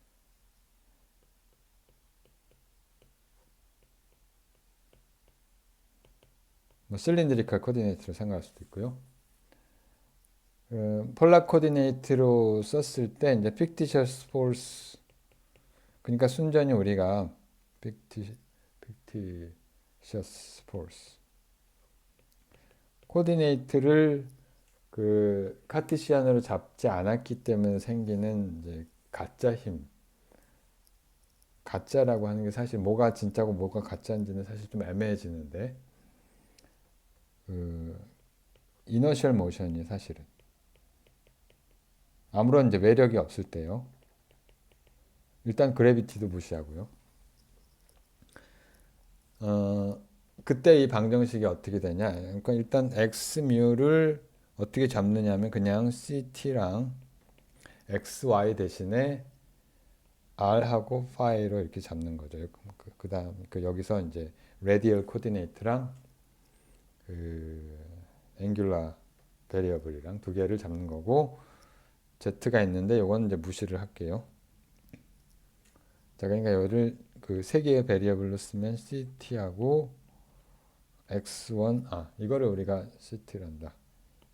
뭐 실린드리컬 코디네이트로 생각할 수도 있고요. 폴라 코디네이트로 썼을 때 이제 fictitious force 그러니까 순전히 우리가 fictitious force 코디네이트를 카티시안으로 잡지 않았기 때문에 생기는 이제 가짜 힘 가짜라고 하는 게 사실 뭐가 진짜고 뭐가 가짜인지는 사실 좀 애매해지는데 이너셜 모션이 사실은 아무런 이제 외력이 없을 때요. 일단 그래비티도 무시하고요. 그때 이 방정식이 어떻게 되냐? 그러니까 일단 x뮤를 어떻게 잡느냐면 그냥 ct랑 xy 대신에 r하고 phi로 이렇게 잡는 거죠. 그다음 여기서 이제 radial coordinate랑 angular variable이랑 두 개를 잡는 거고 z가 있는데 이건 이제 무시를 할게요. 자, 그러니까 여기를 세 개의 베리어블로 쓰면 ct하고 x1 이거를 우리가 ct란다.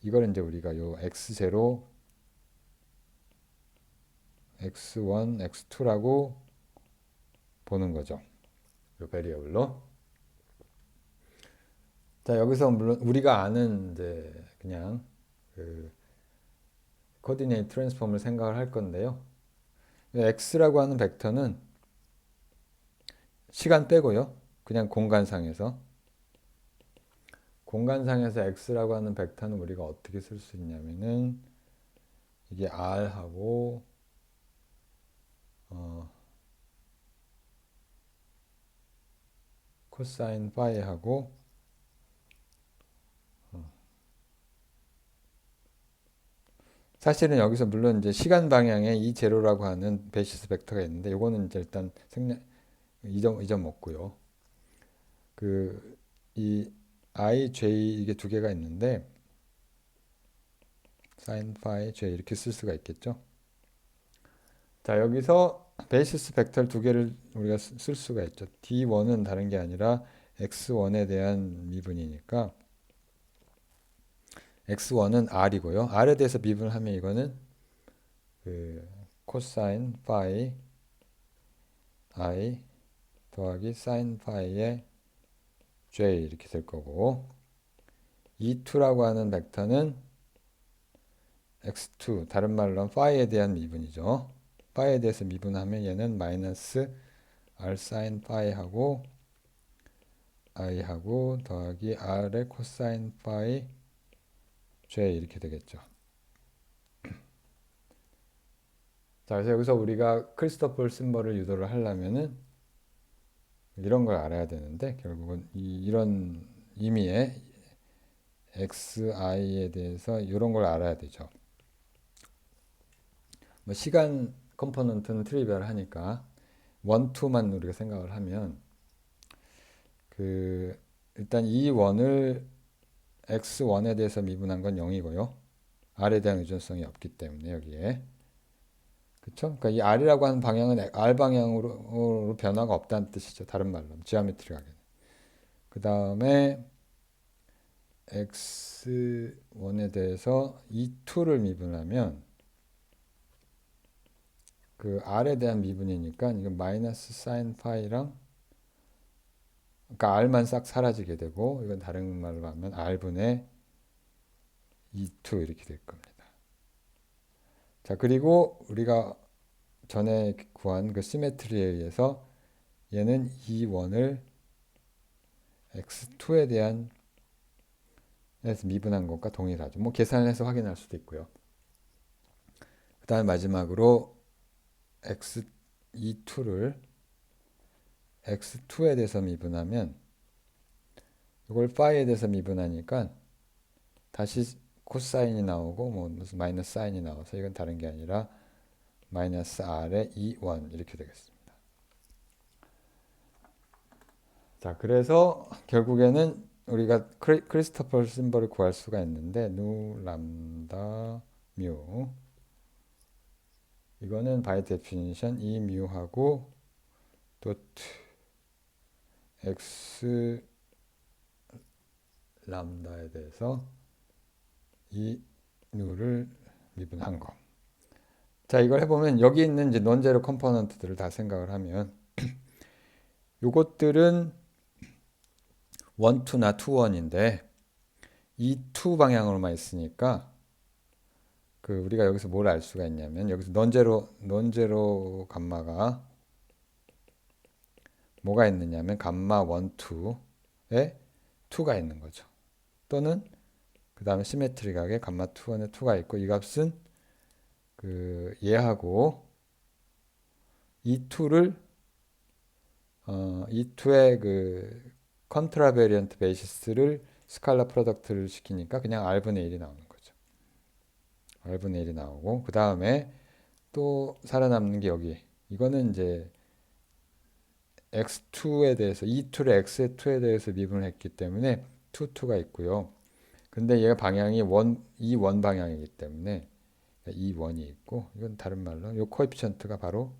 이걸 이제 우리가 요 x0, x1, x2라고 보는 거죠. 요 베리어블로. 자, 여기서 물론 우리가 아는 이제 그냥 코디네이트 트랜스폼을 생각을 할 건데요. x라고 하는 벡터는 시간 빼고요. 그냥 공간상에서 x라고 하는 벡터는 우리가 어떻게 쓸 수 있냐면은 이게 r하고 코사인 파이하고 사실은 여기서 물론 이제 시간 방향에 이 제로라고 하는 베이시스 벡터가 있는데 요거는 이제 일단 잊어먹고요. 이 i, j 이게 두 개가 있는데 sin phi, j 이렇게 쓸 수가 있겠죠. 자, 여기서 베이시스 벡터 두 개를 우리가 쓸 수가 있죠. d1은 다른 게 아니라 x1에 대한 미분이니까 x1은 r이고요. r에 대해서 미분하면 이거는 코사인 파이 i 더하기 sin 파이의 j 이렇게 될 거고 e2라고 하는 벡터는 x2 다른 말로 하면 파이에 대한 미분이죠. 파이에 대해서 미분하면 얘는 마이너스 r sin 파이하고 i하고 더하기 r의 코사인 파이 j 이렇게 되겠죠. 자, 그래서 여기서 우리가 크리스토퍼 심벌을 유도를 하려면은 이런 걸 알아야 되는데 결국은 이런 의미의 xi에 대해서 이런 걸 알아야 되죠. 뭐 시간 컴포넌트는 트리비얼하니까 1, 2만 우리가 생각을 하면 일단 이 원을 x1에 대해서 미분한 건 0이고요. r에 대한 의존성이 없기 때문에 여기에 그렇죠? 그러니까 이 r이라고 하는 방향은 r 방향으로 변화가 없다는 뜻이죠. 다른 말로 지오메트릭하게. 그 다음에 x1에 대해서 e2를 미분하면 그 r에 대한 미분이니까 이건 마이너스 사인 파이랑 그러니까 r만 싹 사라지게 되고 이건 다른 말로 하면 r분의 e2 이렇게 될 겁니다. 자, 그리고 우리가 전에 구한 그 시메트리에 의해서 얘는 e1을 x2에 대한 에서 미분한 것과 동일하죠. 뭐 계산을 해서 확인할 수도 있고요. 그 다음에 마지막으로 x2를 x2에 대해서 미분하면 이걸 파이에 대해서 미분하니까 다시 코사인이 나오고 뭐 무슨 마이너스 사인이 나와서 이건 다른 게 아니라 마이너스 r의 e1 이렇게 되겠습니다. 자, 그래서 결국에는 우리가 크리스토퍼 심벌을 구할 수가 있는데 누 람다 뮤 이거는 바이 데피니션 이 뮤하고 도트 x 람다에 대해서 이 누를 미분한 거. 자, 이걸 해보면 여기 있는 이제 논제로 컴포넌트들을 다 생각을 하면 요것들은 1, 2나 2, 1인데 이 2 방향으로만 있으니까 그 우리가 여기서 뭘 알 수가 있냐면 여기서 논제로 감마가 뭐가 있느냐면 감마 1, 2에 2가 있는 거죠. 또는 그 다음에 시메트릭하게 감마 2, 1에 2가 있고 이 값은 그 얘하고 E2를 E2의 그 컨트라베리언트 베이시스를 스칼라 프로덕트를 시키니까 그냥 R분의 1이 나오는 거죠. R분의 1이 나오고 그 다음에 또 살아남는 게 여기 이거는 이제 x2에 대해서 E2를 x2에 대해서 미분을 했기 때문에 2가 있고요. 근데 얘가 방향이 E1 방향이기 때문에 E1이 있고 이건 다른 말로 이 코에피션트가 바로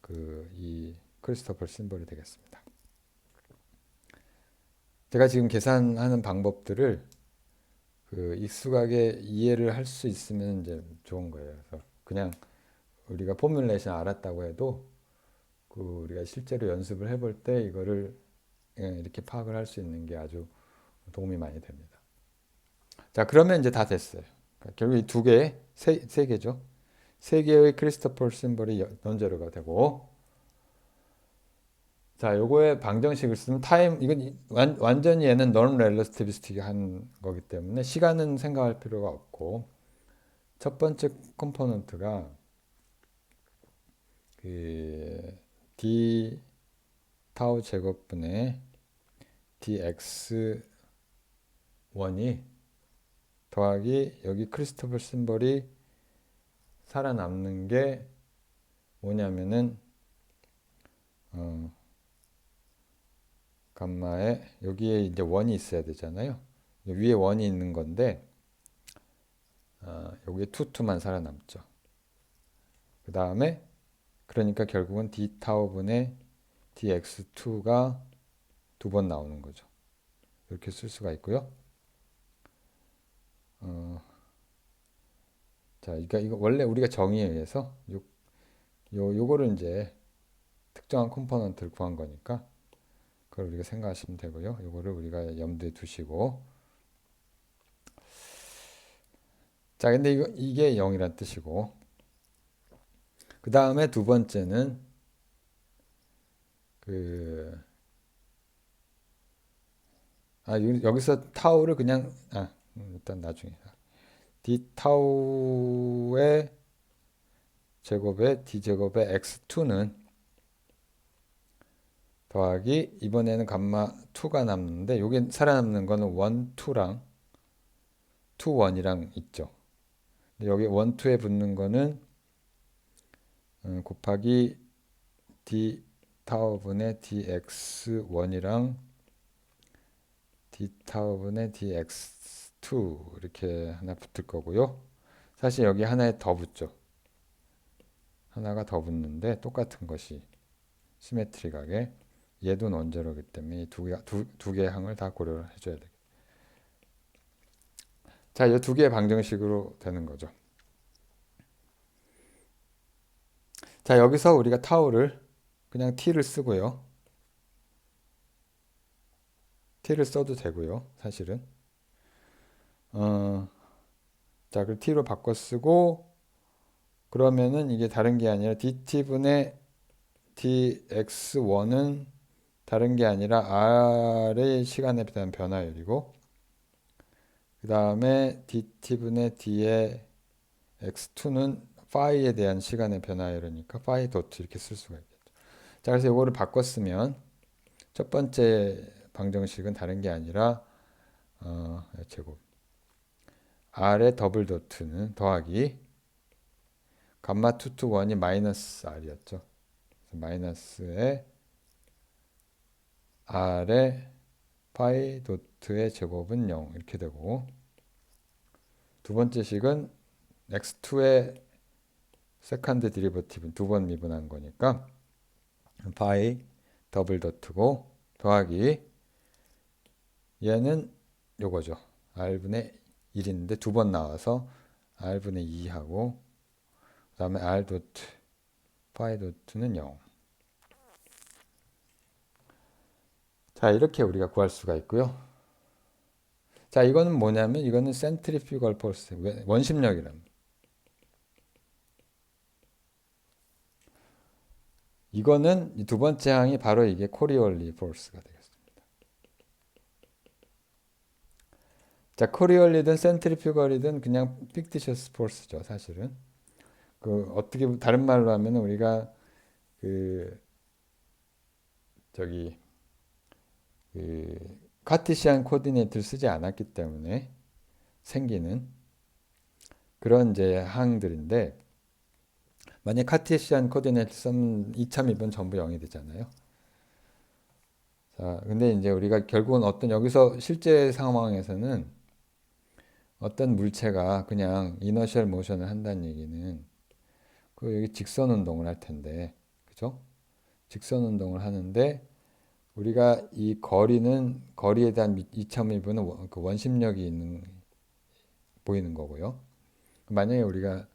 그 이 크리스토퍼 심벌이 되겠습니다. 제가 지금 계산하는 방법들을 그 익숙하게 이해를 할 수 있으면 이제 좋은 거예요. 그래서 그냥 우리가 포뮬레이션 알았다고 해도 그 우리가 실제로 연습을 해볼 때 이거를 이렇게 파악을 할 수 있는 게 아주 도움이 많이 됩니다. 자, 그러면 이제 다 됐어요. 그러니까 결국 이 두 개, 세 개죠. 세 개의 크리스토퍼 심벌이 논제로가 되고, 자, 요거의 방정식을 쓰면 이건 완전히 얘는 non relativistic 한 거기 때문에 시간은 생각할 필요가 없고, 첫 번째 컴포넌트가 그 d 타우 제곱분의 dx1이 더하기 여기 크리스토퍼 심벌이 살아남는 게 뭐냐면은 감마에 여기에 이제 원이 있어야 되잖아요. 위에 원이 있는 건데 여기에 투만 살아남죠. 그 다음에 그러니까 결국은 d 타우분의 dx2가 두 번 나오는 거죠. 이렇게 쓸 수가 있고요. 자, 이거 원래 우리가 정의에 의해서 요거를 이제 특정한 컴포넌트를 구한 거니까 그걸 우리가 생각하시면 되고요. 요거를 우리가 염두에 두시고 자, 근데 이게 0이란 뜻이고 그 다음에 두 번째는 여기서 타우를 그냥 일단 나중에 d 타우의 제곱에 d 제곱의 x2는 더하기 이번에는 감마 2가 남는데 여기 살아남는 거는 1, 2랑 2, 1이랑 있죠. 여기 1, 2에 붙는 거는 곱하기 d 타우분의 dx1이랑 d 타우분의 dx2 이렇게 하나 붙을 거고요. 사실 여기 하나에 더 붙죠. 하나가 더 붙는데 똑같은 것이 시메트릭하게 얘도 논제로기 때문에 두 개 항을 다 고려를 해줘야 돼요. 자, 이 두 개의 방정식으로 되는 거죠. 자, 여기서 우리가 타우를 그냥 t를 쓰고요. t를 써도 되고요. 사실은. 자, 그 t로 바꿔 쓰고 그러면은 이게 다른 게 아니라 dt분의 dx1은 다른 게 아니라 r의 시간에 대한 변화율이고 그 다음에 dt분의 d의 x2는 파이에 대한 시간의 변화율이니까 파이 도트 이렇게 쓸 수가 있겠죠. 자, 그래서 이거를 바꿔 쓰면 첫 번째 방정식은 다른 게 아니라 제곱 r의 더블 도트는 더하기 감마 2 to 1이 마이너스 r이었죠. 마이너스에 r의 파이 도트의 제곱은 0 이렇게 되고 두 번째 식은 x2의 세컨드 디리버티브는 두 번 미분한 거니까 파이 더블 도트고 더하기 얘는 요거죠. r분의 1인데 두 번 나와서 r분의 2하고 그 다음에 r 도트 파이 도트는 0. 자, 이렇게 우리가 구할 수가 있고요. 자, 이거는 뭐냐면 이거는 센트리퓨걸 포스, 원심력이랍니다. 이거는 이 두 번째 항이 바로 이게 코리올리 포스가 되겠습니다. 자, 코리올리든 센트리퓨걸이든 그냥 픽티셔스 포스죠, 사실은. 그 어떻게 다른 말로 하면 우리가 그 저기 그 카티시안 코디네이트를 쓰지 않았기 때문에 생기는 그런 이제 항들인데 만약 카티시안 코디네이트 쓰면 이차미분 전부 0이 되잖아요. 자, 근데 이제 우리가 결국은 어떤 여기서 실제 상황에서는 어떤 물체가 그냥 이너셜 모션을 한다는 얘기는 그 여기 직선 운동을 할 텐데, 그죠? 직선 운동을 하는데 우리가 이 거리에 대한 이차미분은 그 원심력이 있는 보이는 거고요. 만약에 우리가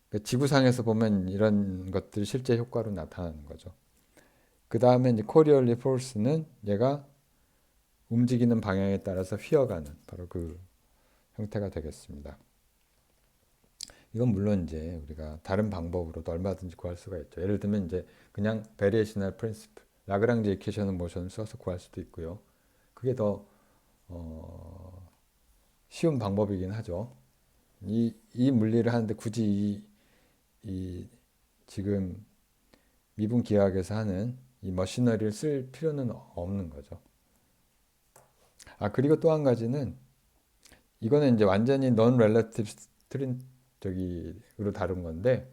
그 지구상에서 보면 이런 것들이 실제 효과로 나타나는 거죠. 그 다음에 이제 코리올리 포스는 얘가 움직이는 방향에 따라서 휘어가는 바로 그 형태가 되겠습니다. 이건 물론 이제 우리가 다른 방법으로도 얼마든지 구할 수가 있죠. 예를 들면 이제 그냥 베리에이셔널 프린시플, 라그랑지 이퀘이션 모션을 써서 구할 수도 있고요. 그게 더 쉬운 방법이긴 하죠. 이 물리를 하는데 굳이 이 지금 미분 기하학에서 하는 이 머시너리를 쓸 필요는 없는 거죠. 아, 그리고 또 한 가지는 이거는 이제 완전히 non relative string 저기로 다룬 건데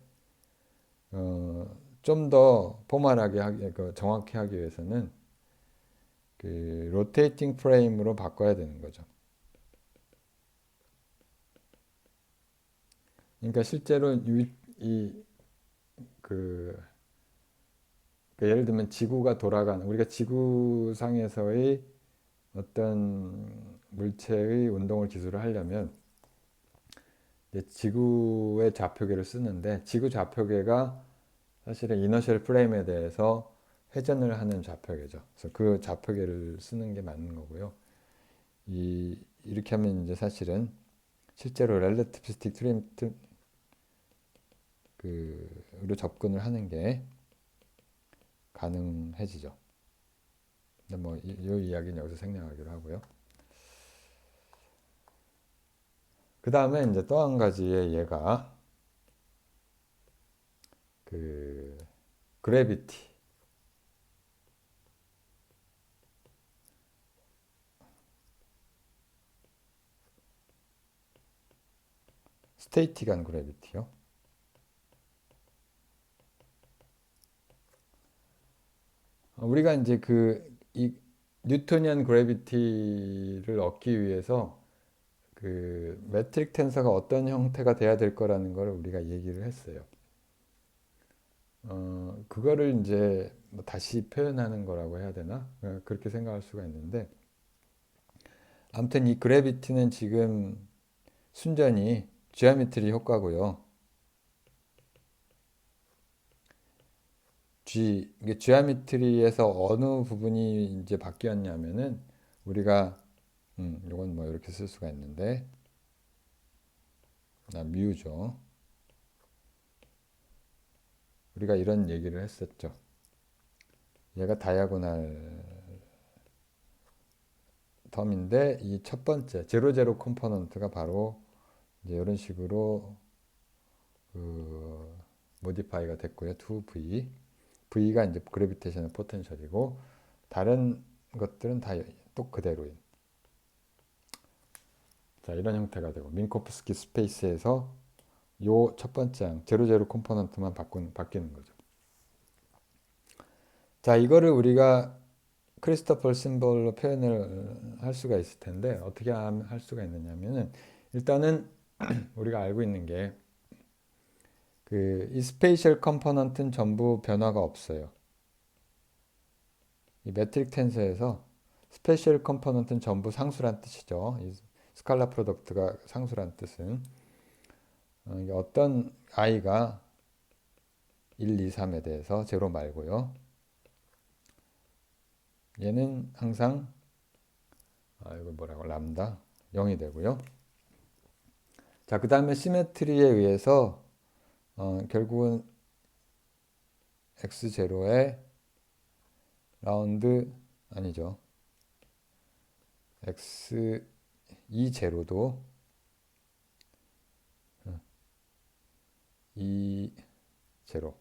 좀 더 포멀하게 정확히 하기 위해서는 그 로테이팅 프레임으로 바꿔야 되는 거죠. 그러니까 실제로 그 예를 들면 지구가 돌아가는 우리가 지구상에서의 어떤 물체의 운동을 기술을 하려면 지구의 좌표계를 쓰는데 지구 좌표계가 사실은 이너셜 프레임에 대해서 회전을 하는 좌표계죠. 그래서 그 좌표계를 쓰는 게 맞는 거고요. 이렇게 하면 이제 사실은 실제로 렐러티비스틱 트림 그로 접근을 하는 게 가능해지죠. 근데 뭐 이 이야기는 여기서 생략하기로 하고요. 그 다음에 이제 또 한 가지의 예가 그 그래비티. 스테이틱한 그래비티요. 우리가 이제 이 뉴토니안 그래비티를 얻기 위해서 그 매트릭 텐서가 어떤 형태가 돼야 될 거라는 걸 우리가 얘기를 했어요. 그거를 이제 뭐 다시 표현하는 거라고 해야 되나? 그렇게 생각할 수가 있는데 아무튼 이 그래비티는 지금 순전히 지오메트리 효과고요. 이게 지오메트리에서 어느 부분이 이제 바뀌었냐면은 우리가 요건 뭐 이렇게 쓸 수가 있는데 뮤죠. 우리가 이런 얘기를 했었죠. 얘가 다이아고날 텀인데 이 첫 번째 제로 컴포넌트가 바로 이제 이런 식으로 그 모디파이가 됐고요. 2V. V가 이제 그래비테이셔널 포텐셜이고 다른 것들은 다 또 그대로인. 자, 이런 형태가 되고 민코프스키 스페이스에서 요 첫 번째 항 제로 컴포넌트만 바뀌는 거죠. 자, 이거를 우리가 크리스토퍼 심볼로 표현을 할 수가 있을 텐데 어떻게 할 수가 있느냐면은 일단은 우리가 알고 있는 게 이 스페이셜 컴포넌트는 전부 변화가 없어요. 이 매트릭 텐서에서 스페이셜 컴포넌트는 전부 상수란 뜻이죠. 이 스칼라 프로덕트가 상수란 뜻은 어떤 i가 1, 2, 3에 대해서 제로 말고요. 얘는 항상 이거 뭐라고 람다 0이 되고요. 자, 그 다음에 시메트리에 의해서 결국은 x0에 라운드 아니죠. x2 제로도 2 제로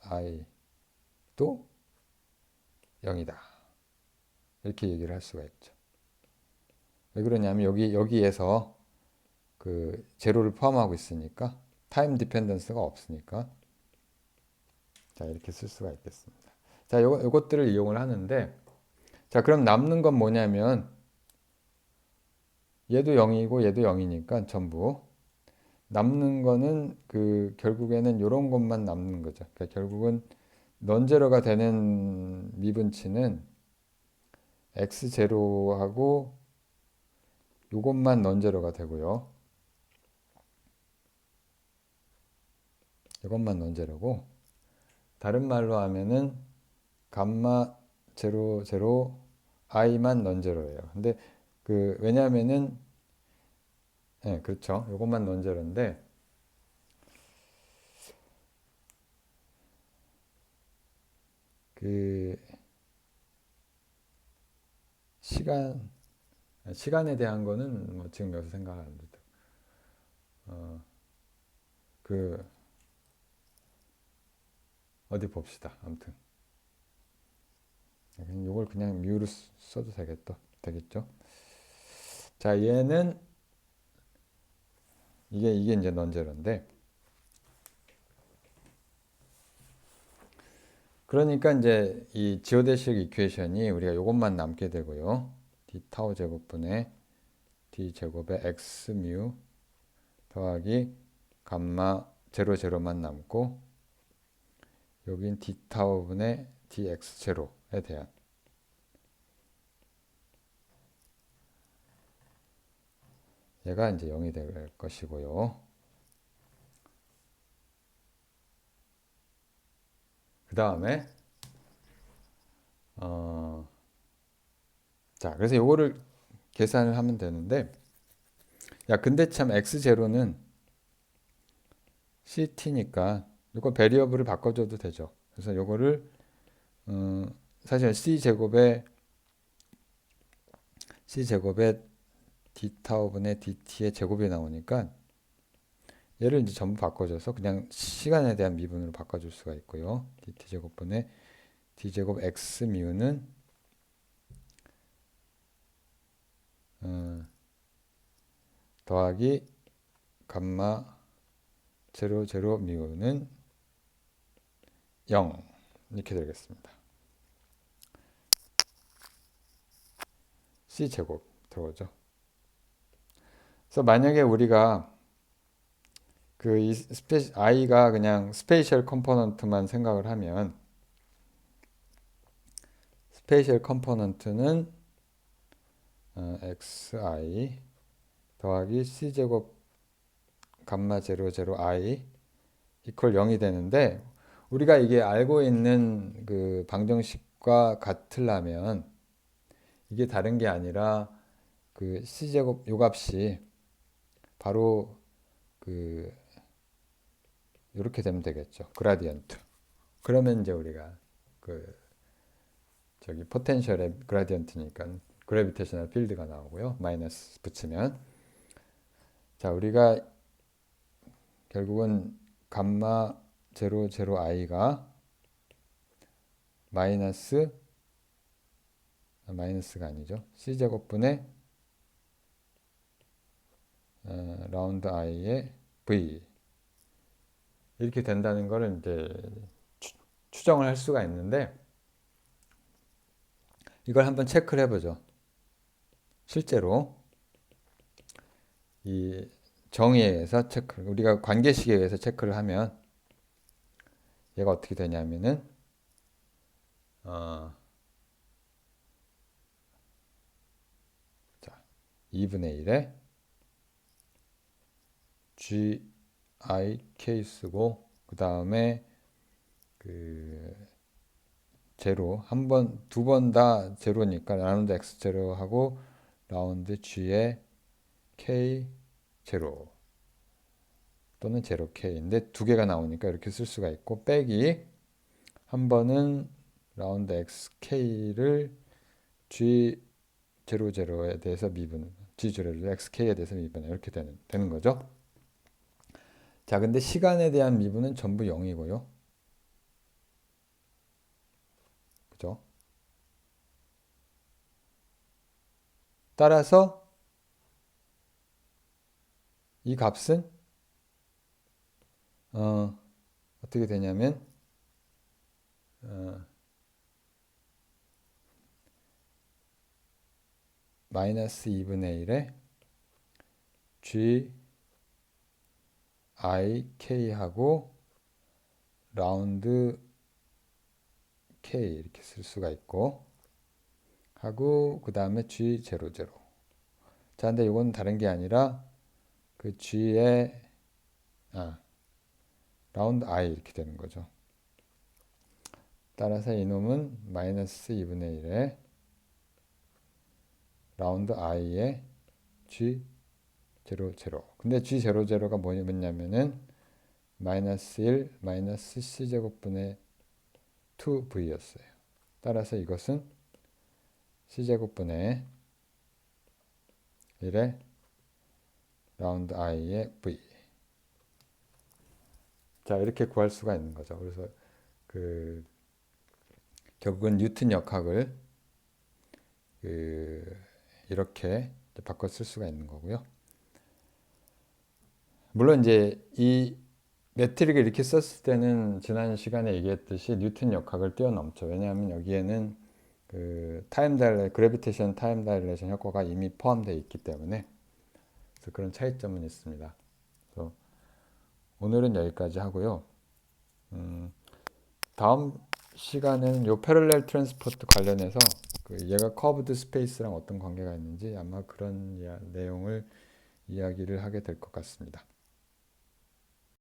i도 0이다. 이렇게 얘기를 할 수가 있죠. 왜 그러냐면 여기에서 그 제로를 포함하고 있으니까 타임 디펜던스가 없으니까 자, 이렇게 쓸 수가 있겠습니다. 자, 요것들을 이용을 하는데 자, 그럼 남는 건 뭐냐면 얘도 0이고 얘도 0이니까 전부 남는 거는 결국에는 요런 것만 남는 거죠. 그러니까 결국은 넌제로가 되는 미분치는 x0하고 요것만 넌제로가 되고요. 이것만 넌제로고 다른 말로 하면은 감마 제로 제로 i만 넌제로예요. 근데 왜냐하면은 네, 그렇죠. 요것만 넌제로인데 그 시간에 대한 거는 뭐 지금 여기서 생각 안 해도 그 어디 봅시다. 아무튼 요걸 그냥 뮤로 써도 되겠죠. 자, 얘는 이게 이제 넌제로인데 그러니까 이제 이 지오데식 이퀘이션이 우리가 요것만 남게 되고요. d 타우 제곱분의 d 제곱의 x 뮤 더하기 감마 제로 제로만 남고 여긴 d 타우분의 dx 제로에 대한 얘가 이제 0이 될 것이고요. 그 다음에 자, 그래서 요거를 계산을 하면 되는데 야, 근데 참 x0는 ct니까 이거 베리어블을 바꿔줘도 되죠. 그래서 요거를 사실 c제곱에 d 타우분의 dt의 제곱이 나오니까 얘를 이제 전부 바꿔줘서 그냥 시간에 대한 미분으로 바꿔줄 수가 있고요. dt 제곱분의 d 제곱 x 뮤는 더하기 감마 제로 제로 뮤는 0 이렇게 되겠습니다. c 제곱 들어오죠. 그래서 만약에 우리가 i가 그냥 스페이셜 컴포넌트만 생각을 하면 스페이셜 컴포넌트는 xi 더하기 c제곱 감마 00i 이퀄 0이 되는데, 우리가 이게 알고 있는 그 방정식과 같으려면 이게 다른 게 아니라 그 c제곱 요 값이 바로 그 이렇게 되면 되겠죠. 그라디언트. 그러면 이제 우리가 그 저기 포텐셜의 그라디언트니까 그래비테이셔널 필드가 나오고요. 마이너스 붙이면, 자, 우리가 결국은 감마 00i가 마이너스가 아니죠. c제곱분의 라운드 i의 v 이렇게 된다는 거를 이제 추정을 할 수가 있는데, 이걸 한번 체크를 해보죠. 실제로 이 정의에 의해서 우리가 관계식에 의해서 체크를 하면 얘가 어떻게 되냐면은 자, 2분의 1에 GIK 쓰고 그 다음에 그 제로 두 번 다 제로니까 라운드 x 제로 하고 라운드 g에 k 제로 또는 제로 k인데 두 개가 나오니까 이렇게 쓸 수가 있고, 빼기 한 번은 라운드 xk를 g 제로 제로에 대해서 미분, g 제로 xk에 대해서 미분 이렇게 되는 거죠. 자, 근데 시간에 대한 미분은 전부 0이고요. 그죠? 따라서 이 값은 어떻게 되냐면 마이너스 2분의 1에 g ik하고 라운드 k 이렇게 쓸 수가 있고, 하고 그 다음에 g00. 자, 근데 이건 다른 게 아니라 그 g의 라운드 i 이렇게 되는 거죠. 따라서 이놈은 마이너스 2분의 1에 라운드 i의 g00. 근데 g00가 뭐냐면은 마이너스 1 마이너스 c제곱분의 2v였어요. 따라서 이것은 c제곱분의 1의 라운드 i의 v. 자, 이렇게 구할 수가 있는 거죠. 그래서 결국은 뉴턴 역학을 이렇게 바꿔 쓸 수가 있는 거고요. 물론 이제 이 매트릭을 이렇게 썼을 때는 지난 시간에 얘기했듯이 뉴턴 역학을 뛰어넘죠. 왜냐하면 여기에는 그래비테이션 타임 다일레이션 효과가 이미 포함되어 있기 때문에. 그래서 그런 차이점은 있습니다. 그래서 오늘은 여기까지 하고요. 다음 시간에는 요 패럴렐 트랜스포트 관련해서 얘가 커브드 스페이스랑 어떤 관계가 있는지 아마 그런 내용을 이야기를 하게 될 것 같습니다.